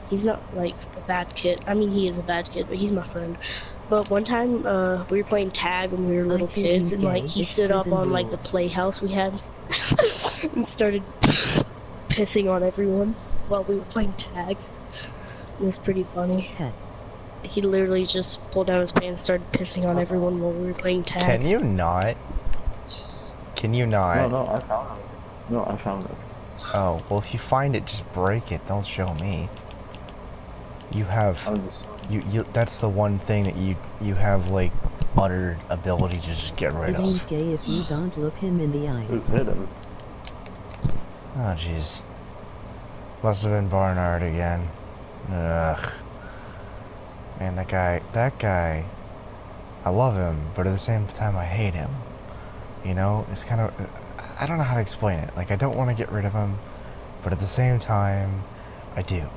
he's not, like, a bad kid. I mean, he is a bad kid, but he's my friend. But one time, we were playing tag when we were little think kids, he's and, like, gay. he It's stood up prison on, like, the rules. playhouse we had and started pissing on everyone while we were playing tag. It was pretty funny. Heh. He literally just pulled down his pants and started pissing on everyone while we were playing tag. Can you not? Can you not? No, I found this. No, I found this. Oh, well, if you find it, just break it. Don't show me. You have, I'm just that's the one thing that you have, like, utter ability to just get rid But he's of. gay if you don't look him in the eye. Who's hit him? Oh, jeez. Must have been Barnard again. Ugh. Man, that guy, I love him, but at the same time I hate him. You know, it's kind of, I don't know how to explain it. Like, I don't want to get rid of him, but at the same time, I do.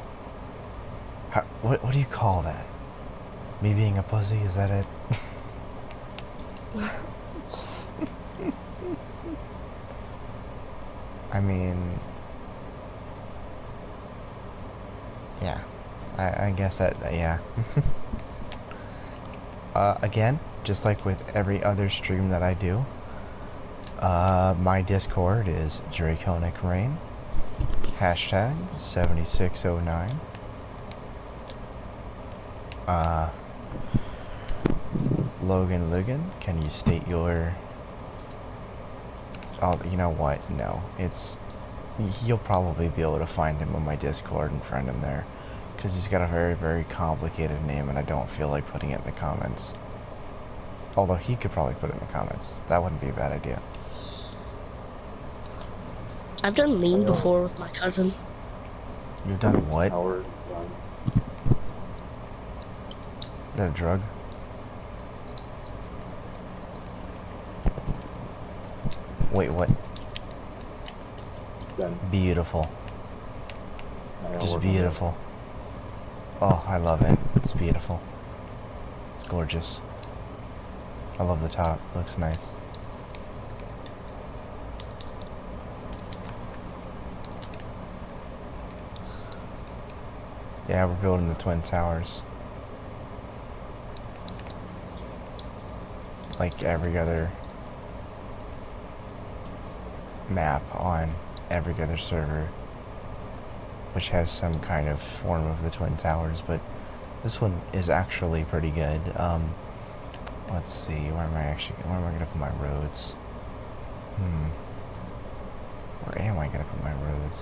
What do you call that? Me being a pussy, is that it? I mean, yeah. I guess that, yeah. Again, just like with every other stream that I do, my Discord is DraconicRain, hashtag 7609. Logan, can you state your... Oh, you know what? No, you'll probably be able to find him on my Discord and friend him there, because he's got a very, very complicated name, and I don't feel like putting it in the comments. Although he could probably put it in the comments. That wouldn't be a bad idea. I've done lean before with my cousin. You've done what? Howard's done. Is that a drug? Wait, what? Done. Beautiful. I gotta Just work on it. beautiful. Oh, I love it. It's beautiful. It's gorgeous. I love the top. Looks nice. Yeah, we're building the Twin Towers. Like every other map on every other server, which has some kind of form of the Twin Towers, but this one is actually pretty good. Let's see, where am I gonna put my roads? Where am I gonna put my roads?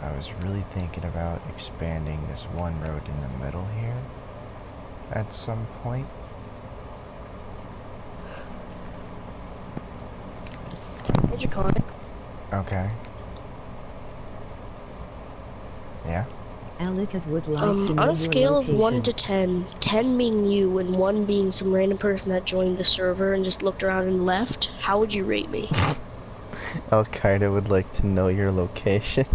I was really thinking about expanding this one road in the middle here at some point. Here's your conic. Okay. Yeah? Alec would like to know On a your scale of 1 location. to 10, 10 being you and 1 being some random person that joined the server and just looked around and left, how would you rate me? Al-Qaeda would like to know your location.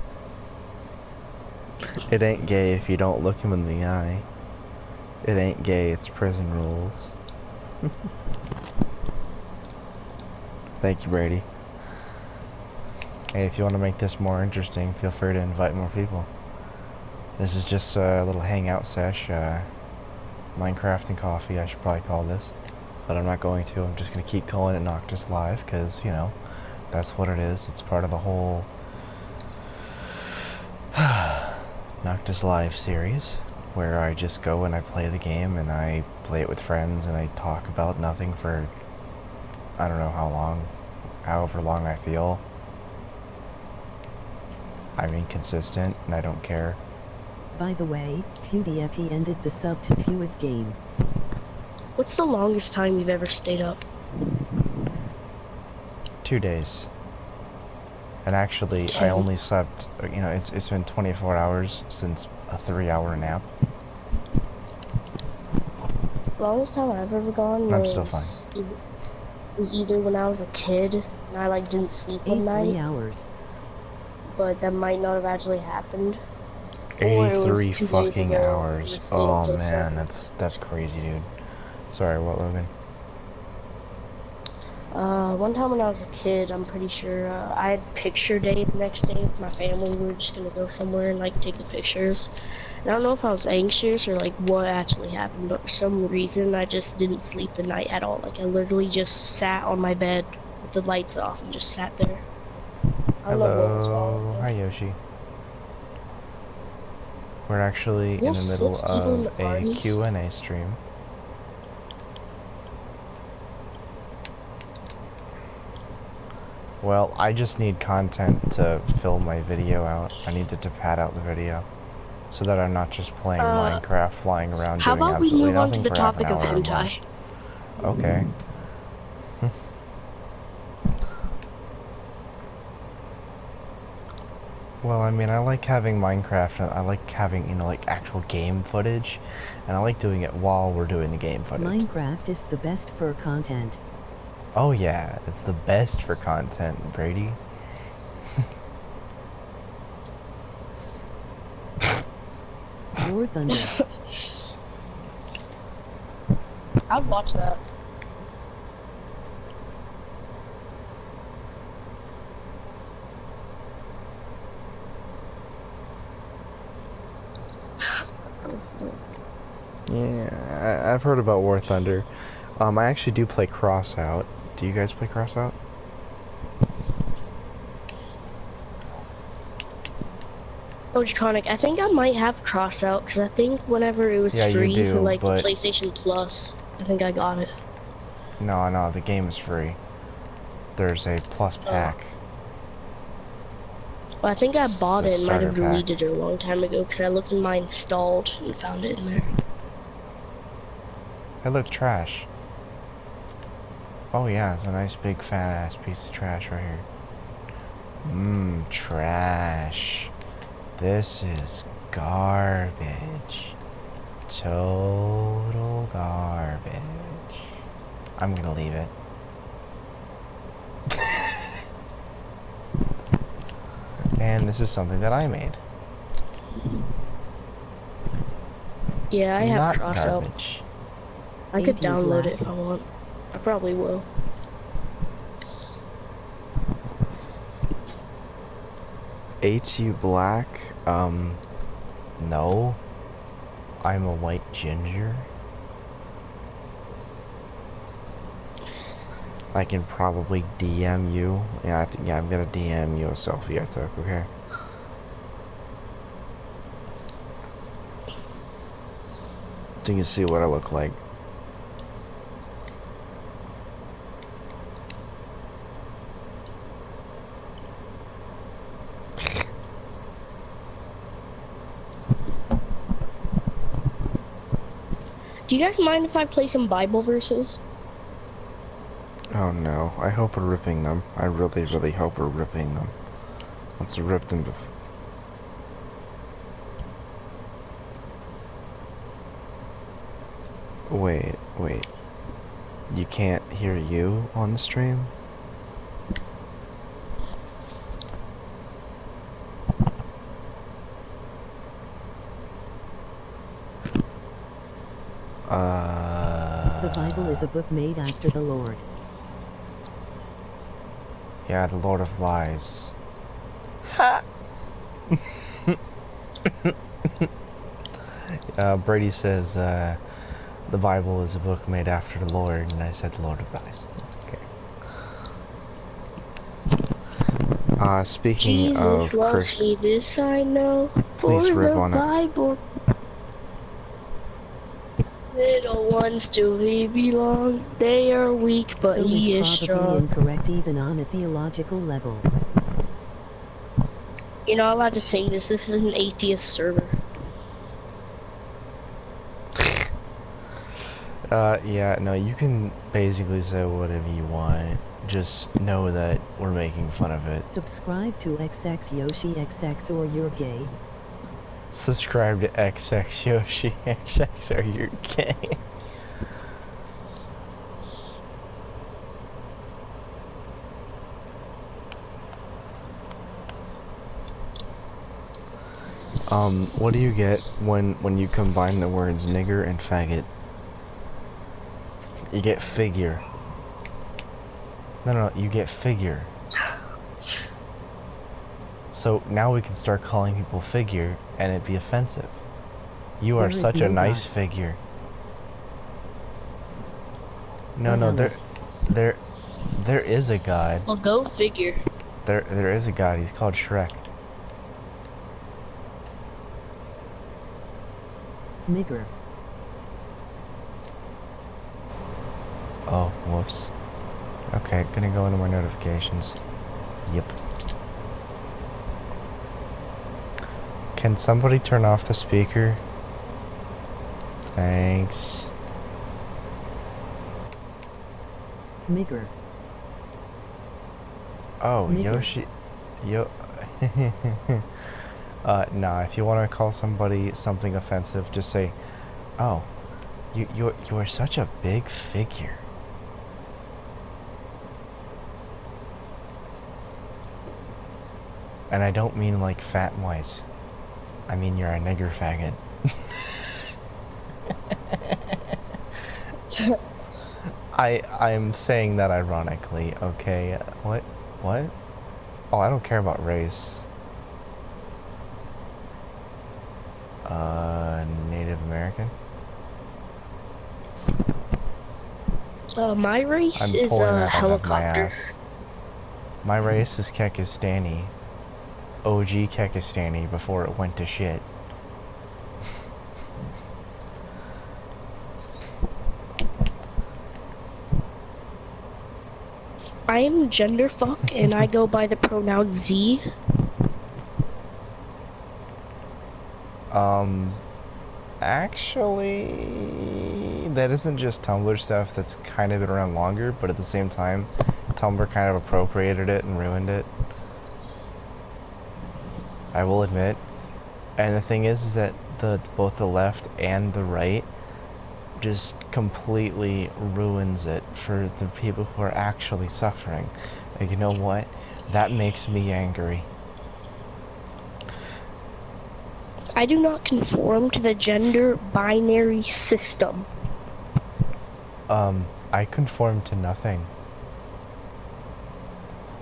It ain't gay if you don't look him in the eye. It ain't gay, it's prison rules. Thank you, Brady. Hey, if you want to make this more interesting, feel free to invite more people. This is just a little hangout sesh, Minecraft and coffee, I should probably call this. But I'm not going to, I'm just going to keep calling it Noctus Live, because, you know, that's what it is. It's part of the whole Noctus Live series, where I just go and I play the game, and I play it with friends, and I talk about nothing for, I don't know how long, however long I feel. I'm inconsistent, and I don't care. By the way, PewDiePie ended the sub to Pewit game. What's the longest time you've ever stayed up? 2 days. And actually, I only slept, you know, it's been 24 hours since a 3-hour nap. The longest time I've ever gone I'm still fine. was either when I was a kid and I like didn't sleep one 3 night, hours. but that might not have actually happened. Or it was 83 2 days fucking ago, hours. and I stayed Oh until man, 7. that's crazy, dude. Sorry, what, Logan? One time when I was a kid, I'm pretty sure, I had picture day the next day with my family. We were just gonna go somewhere and, like, take the pictures. And I don't know if I was anxious or, like, what actually happened, but for some reason, I just didn't sleep the night at all. Like, I literally just sat on my bed with the lights off and just sat there. I don't know what was wrong Hello, with me. hi Yoshi. We're actually in There's the middle 6 people in of the a party. Q&A stream. Well, I just need content to fill my video out. I needed to pad out the video so that I'm not just playing Minecraft, flying around How doing about we absolutely move on to nothing the for half an topic of hour or more. hentai? Okay. Well, I mean, I like having Minecraft, and I like having, you know, like, actual game footage, and I like doing it while we're doing the game footage. Minecraft is the best for content. Oh yeah, it's the best for content, Brady. War Thunder. I'd watch that. I've heard about War Thunder. I actually do play Crossout. Do you guys play Crossout? Oh, Draconic, I think I might have Crossout, because I think whenever it was Yeah, you free do, for, like, the but- PlayStation Plus, I think I got it. No, the game is free. There's a plus pack. Well, I think I It's bought a it and might have starter pack. deleted it a long time ago, because I looked in my installed and found it in there. It looked trash. Oh yeah, it's a nice big fat ass piece of trash right here. Trash. This is garbage. Total garbage. I'm gonna leave it. And this is something that I made. Yeah, I have Not Crossout. garbage. I could Ain't you download black? it if I want. I probably will. Ain't you black? No. I'm a white ginger. I can probably DM you. Yeah, I'm gonna DM you a selfie I took, okay? So you can see what I look like. Do you guys mind if I play some Bible verses? Oh no, I hope we're ripping them. I really, really hope we're ripping them. Let's rip them. Wait. You can't hear you on the stream? The Bible is a book made after the Lord. Yeah, the Lord of Lies. Ha! Brady says, the Bible is a book made after the Lord, and I said the Lord of Lies. Okay. Speaking Jesus of loves Christian... me, this I know. Please for rip the on it. Bible. Little ones to he belong. They are weak, but So he is is probably strong. incorrect even on a theological level. You're not allowed to sing this. This is an atheist server. Yeah, no, you can basically say whatever you want. Just know that we're making fun of it. Subscribe to XX Yoshi XX or you're gay. Subscribe to XX Yoshi XX or you're gay. What do you get when you combine the words nigger and faggot? You get figure. No, you get figure. So now we can start calling people figure and it'd be offensive. You are There is such a no nice God. figure. No, Hello. there is a God. Well, go figure. There is a God. He's called Shrek. Nigger. Oh, whoops. Okay, gonna go into my notifications. Yep. Can somebody turn off the speaker? Thanks. Nigger. Oh, Nigger. Yoshi. Nah, if you want to call somebody something offensive, just say, oh, you are such a big figure. And I don't mean like fat and wise. I mean you're a nigger faggot. I'm saying that ironically, okay? What? Oh, I don't care about race. Native American? My race I'm is pulling a that out of my helicopter. ass. My race is Kekistani. OG Kekistani before it went to shit. I am genderfuck and I go by the pronoun Z. Actually, that isn't just Tumblr stuff that's kind of been around longer, but at the same time, Tumblr kind of appropriated it and ruined it. I will admit. And the thing is that both the left and the right just completely ruins it for the people who are actually suffering. And you know what? That makes me angry. I do not conform to the gender binary system. I conform to nothing.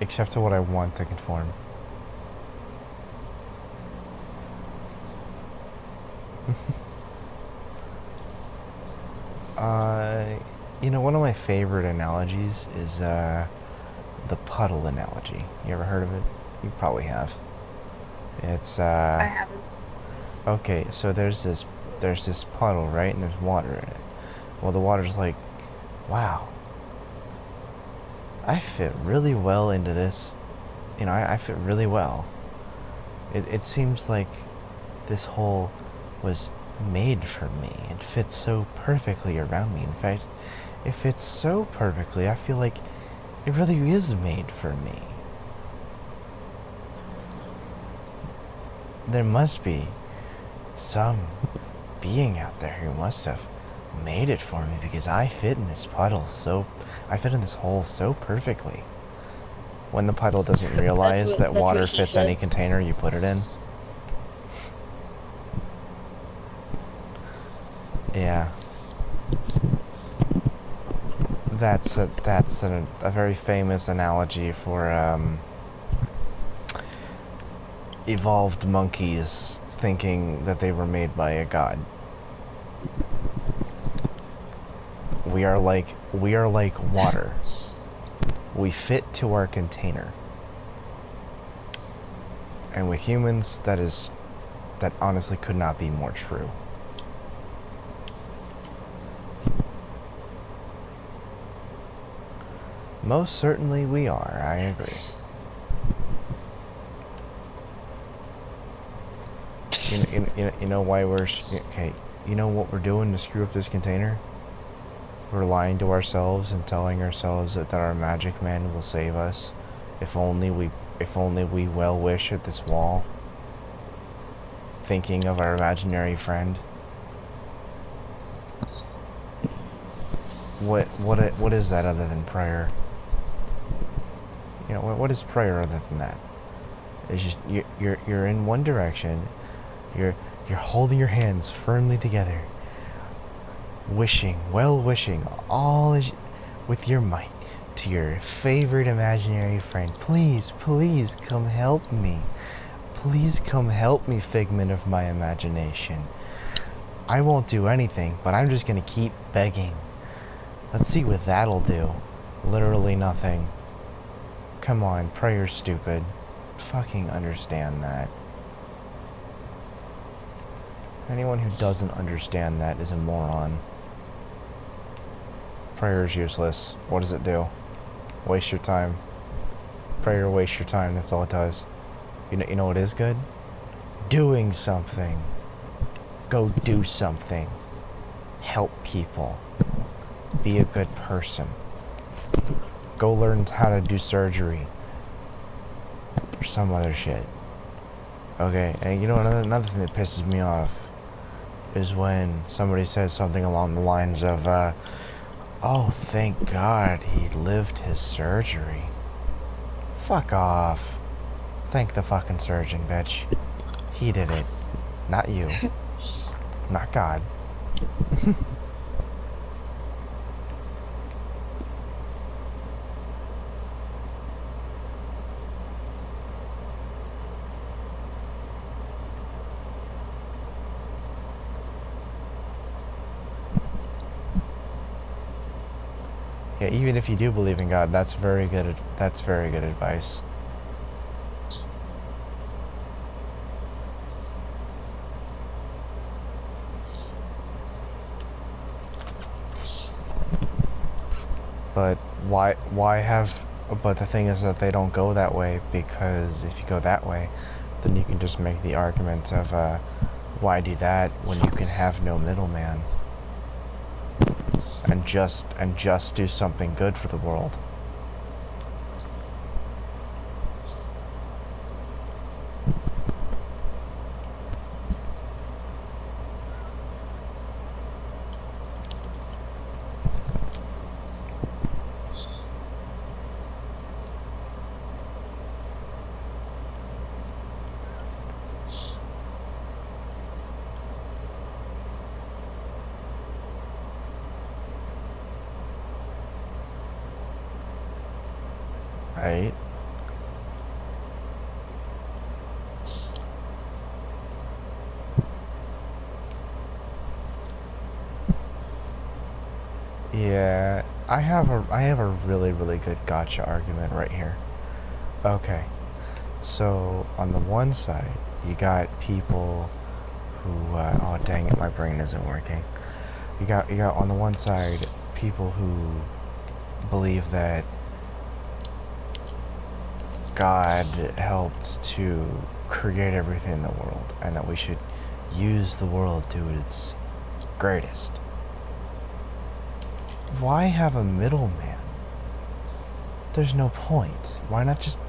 Except to what I want to conform. You know, one of my favorite analogies is, the puddle analogy. You ever heard of it? You probably have. It's, I haven't. okay, so there's this puddle, right? And there's water in it. Well, the water's like, wow, I fit really well into this. You know, I fit really well. It seems like this hole was made for me. It fits so perfectly around me. In fact, it fits so perfectly, I feel like it really is made for me. There must be some being out there who must have made it for me, because I fit in this puddle I fit in this hole so perfectly. When the puddle doesn't realize that water fits any container you put it in. Yeah. That's a very famous analogy for evolved monkeys thinking that they were made by a god. We are like water. We fit to our container. And with humans, that honestly could not be more true. Most certainly we are, I agree. You know why we're... Okay, you know what we're doing to screw up this container? We're lying to ourselves and telling ourselves that our magic man will save us. If only we well wish at this wall. Thinking of our imaginary friend. What is that other than prayer? You know, what is prayer other than that? It's just you're in one direction. You're holding your hands firmly together, wishing all with your might to your favorite imaginary friend. Please come help me. Please come help me, figment of my imagination. I won't do anything, but I'm just gonna keep begging. Let's see what that'll do. Literally nothing. Come on, prayer's stupid. Fucking understand that. Anyone who doesn't understand that is a moron. Prayer is useless. What does it do? Waste your time. Prayer wastes your time, that's all it does. You know what is good? Doing something. Go do something. Help people. Be a good person. Go learn how to do surgery. Or some other shit. Okay, and you know another thing that pisses me off is when somebody says something along the lines of, oh, thank God he lived his surgery. Fuck off. Thank the fucking surgeon, bitch. He did it. Not you. Not God. Yeah, even if you do believe in God, that's very good. That's very good advice. But why have? But the thing is that they don't go that way, because if you go that way, then you can just make the argument of why do that when you can have no middleman and just do something good for the world. Right? Yeah, I have a really good gotcha argument right here. Okay. So on the one side, you got people who oh dang it, my brain isn't working. You got on the one side people who believe that God helped to create everything in the world and that we should use the world to its greatest. Why have a middleman? There's no point. Why not just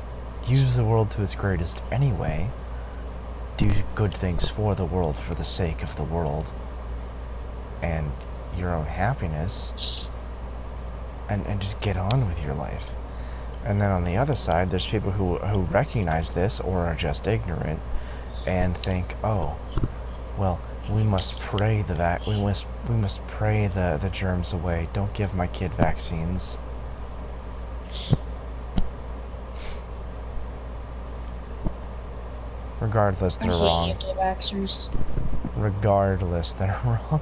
use the world to its greatest anyway? Do good things for the world for the sake of the world and your own happiness, and just get on with your life. And then on the other side, there's people who recognize this or are just ignorant and think, oh, well, we must pray we must pray the germs away. Don't give my kid vaccines. Regardless, they're wrong. Anti-vaxxers. Regardless, they're wrong.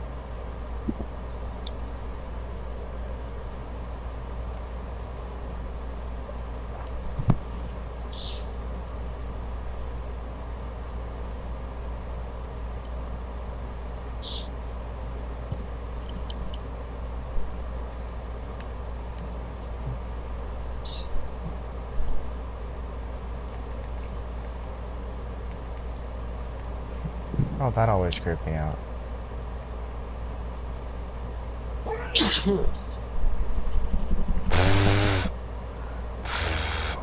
Oh, that always creeped me out.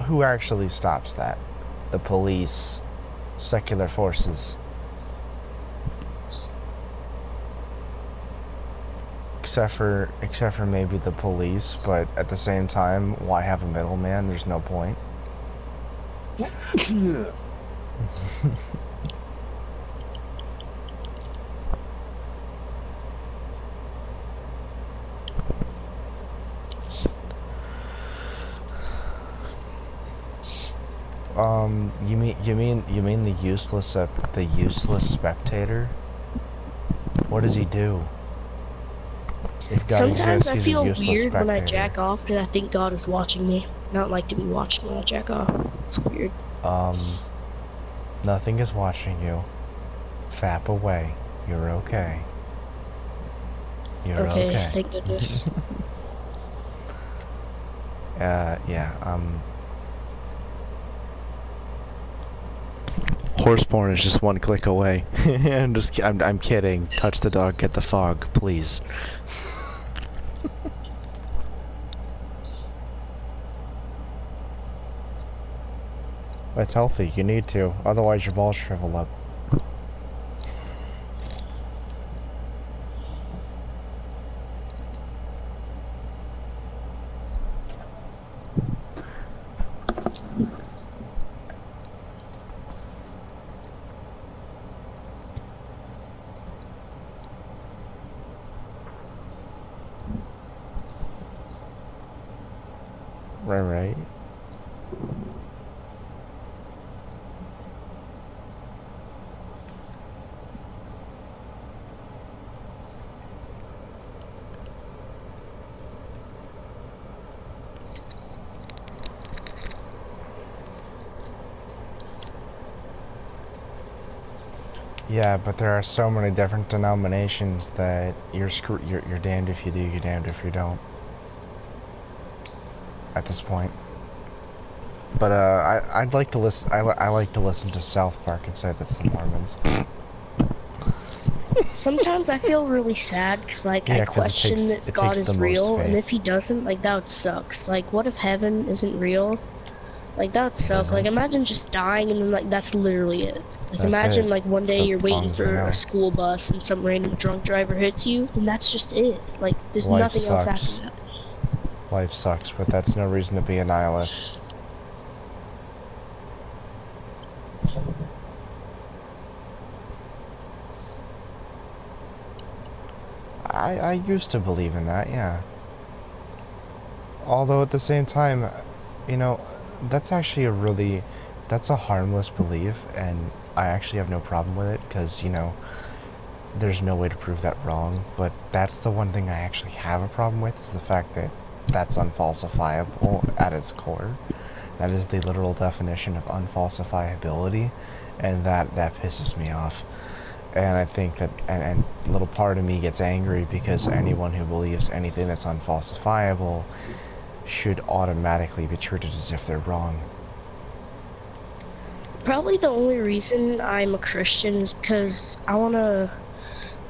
Who actually stops that? The police, secular forces. Except for maybe the police, but at the same time, why have a middleman? There's no point. You mean the useless spectator? What does he do? If God Sometimes exists, I he's feel a useless weird when I spectator. jack off because I think God is watching me. I don't like to be watched when I jack off. It's weird. Nothing is watching you. Fap away. You're okay. You're okay. Thank goodness. Yeah, Horseborn is just one click away. I'm kidding. Touch the dog, get the fog, please. It's healthy, you need to, otherwise your balls shrivel up. Right. Yeah, but there are so many different denominations that you're damned if you do, you're damned if you don't. At this point. But I'd like to listen. I like to listen to South Park and say that's the Mormons. Sometimes I feel really sad because, like, I Yeah, because question if it God takes the is most real, and faith. if he doesn't, like, that would suck. Like, what if heaven isn't real? Like, that would It suck. Like, isn't. imagine just dying and then, like, that's literally it. Like, That's imagine, it. like, one day So you're long waiting as we for a know. school bus and some random drunk driver hits you, and that's just it. Like, there's Life nothing else after sucks. that. Life sucks, but that's no reason to be a nihilist. I used to believe in that, yeah. Although at the same time, you know, that's actually that's a harmless belief, and I actually have no problem with it, because, you know, there's no way to prove that wrong, but that's the one thing I actually have a problem with, is the fact that that's unfalsifiable at its core. That is the literal definition of unfalsifiability, and that pisses me off. And I think that, and a little part of me gets angry because anyone who believes anything that's unfalsifiable should automatically be treated as if they're wrong. Probably the only reason I'm a Christian is because I want to,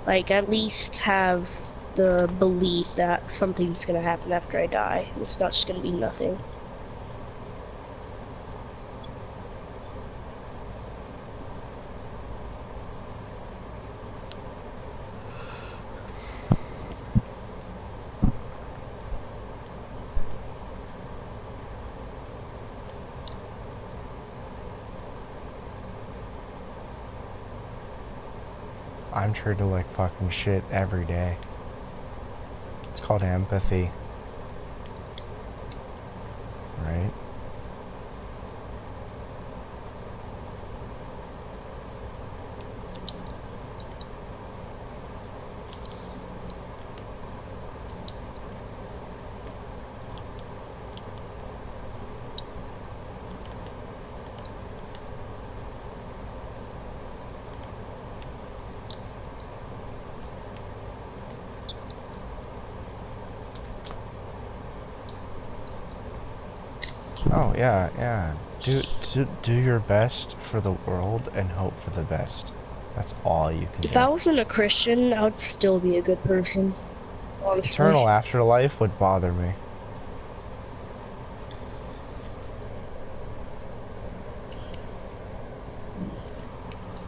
like, at least have the belief that something's gonna happen after I die. It's not just gonna be nothing. I'm treated like fucking shit every day. It's called empathy. Right? Oh, yeah. Do your best for the world and hope for the best. That's all you can If do. I wasn't a Christian, I would still be a good person, honestly. Eternal afterlife would bother me.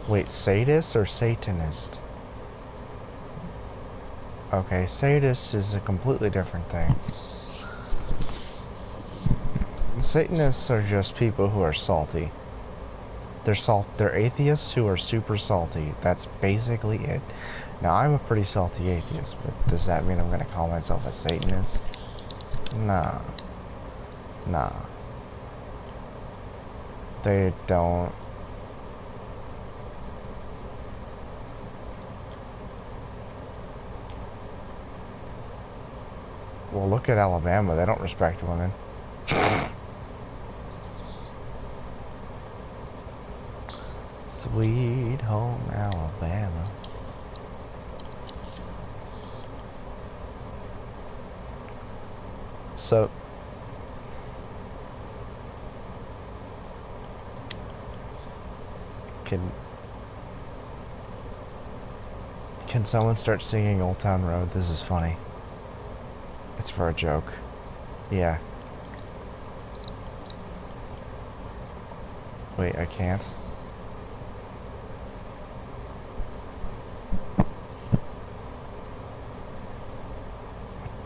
Wait, sadist or satanist? Okay, sadist is a completely different thing. Satanists are just people who are salty. They're atheists who are super salty. That's basically it. Now, I'm a pretty salty atheist, but does that mean I'm gonna call myself a Satanist? Nah. Nah. They don't. Well, look at Alabama. They don't respect women. Sweet home Alabama. So, can someone start singing Old Town Road? This is funny. It's for a joke. Yeah. Wait, I can't.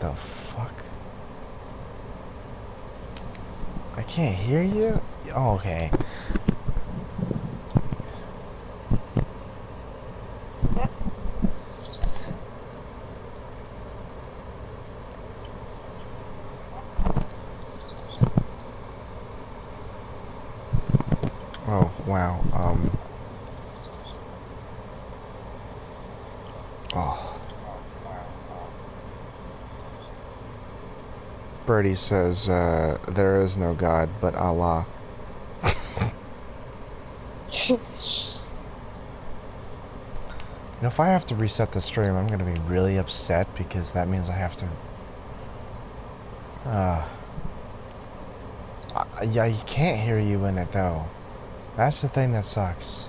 What the fuck? I can't hear you? Oh, okay. Oh, wow. Oh. Birdie says, there is no God but Allah. If I have to reset the stream, I'm gonna be really upset because that means I have to. Yeah, you can't hear you in it though. That's the thing that sucks.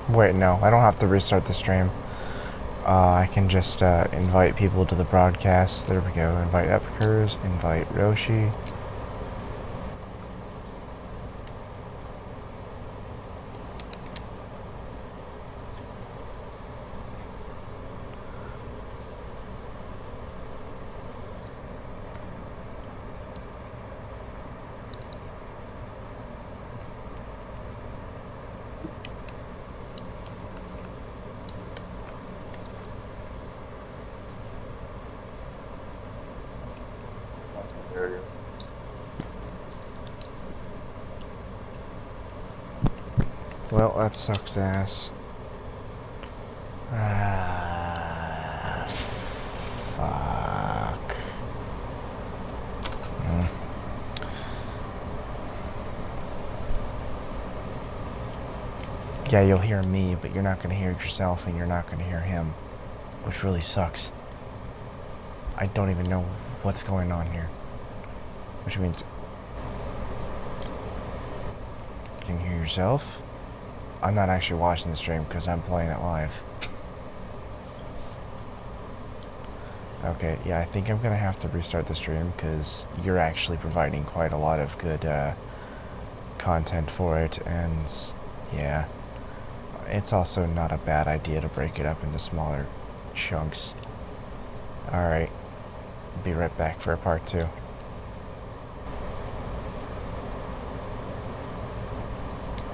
Wait, no, I don't have to restart the stream. I can just invite people to the broadcast. There we go. Invite Epicurs, invite Roshi. There you Well, that sucks ass. Ah, fuck. Mm. Yeah, you'll hear me, but you're not gonna hear it yourself, and you're not gonna hear him, which really sucks. I don't even know what's going on here. Which means you can hear yourself. I'm not actually watching the stream because I'm playing it live. Okay, yeah, I think I'm gonna have to restart the stream because you're actually providing quite a lot of good content for it, and yeah, it's also not a bad idea to break it up into smaller chunks. Alright, be right back for part 2.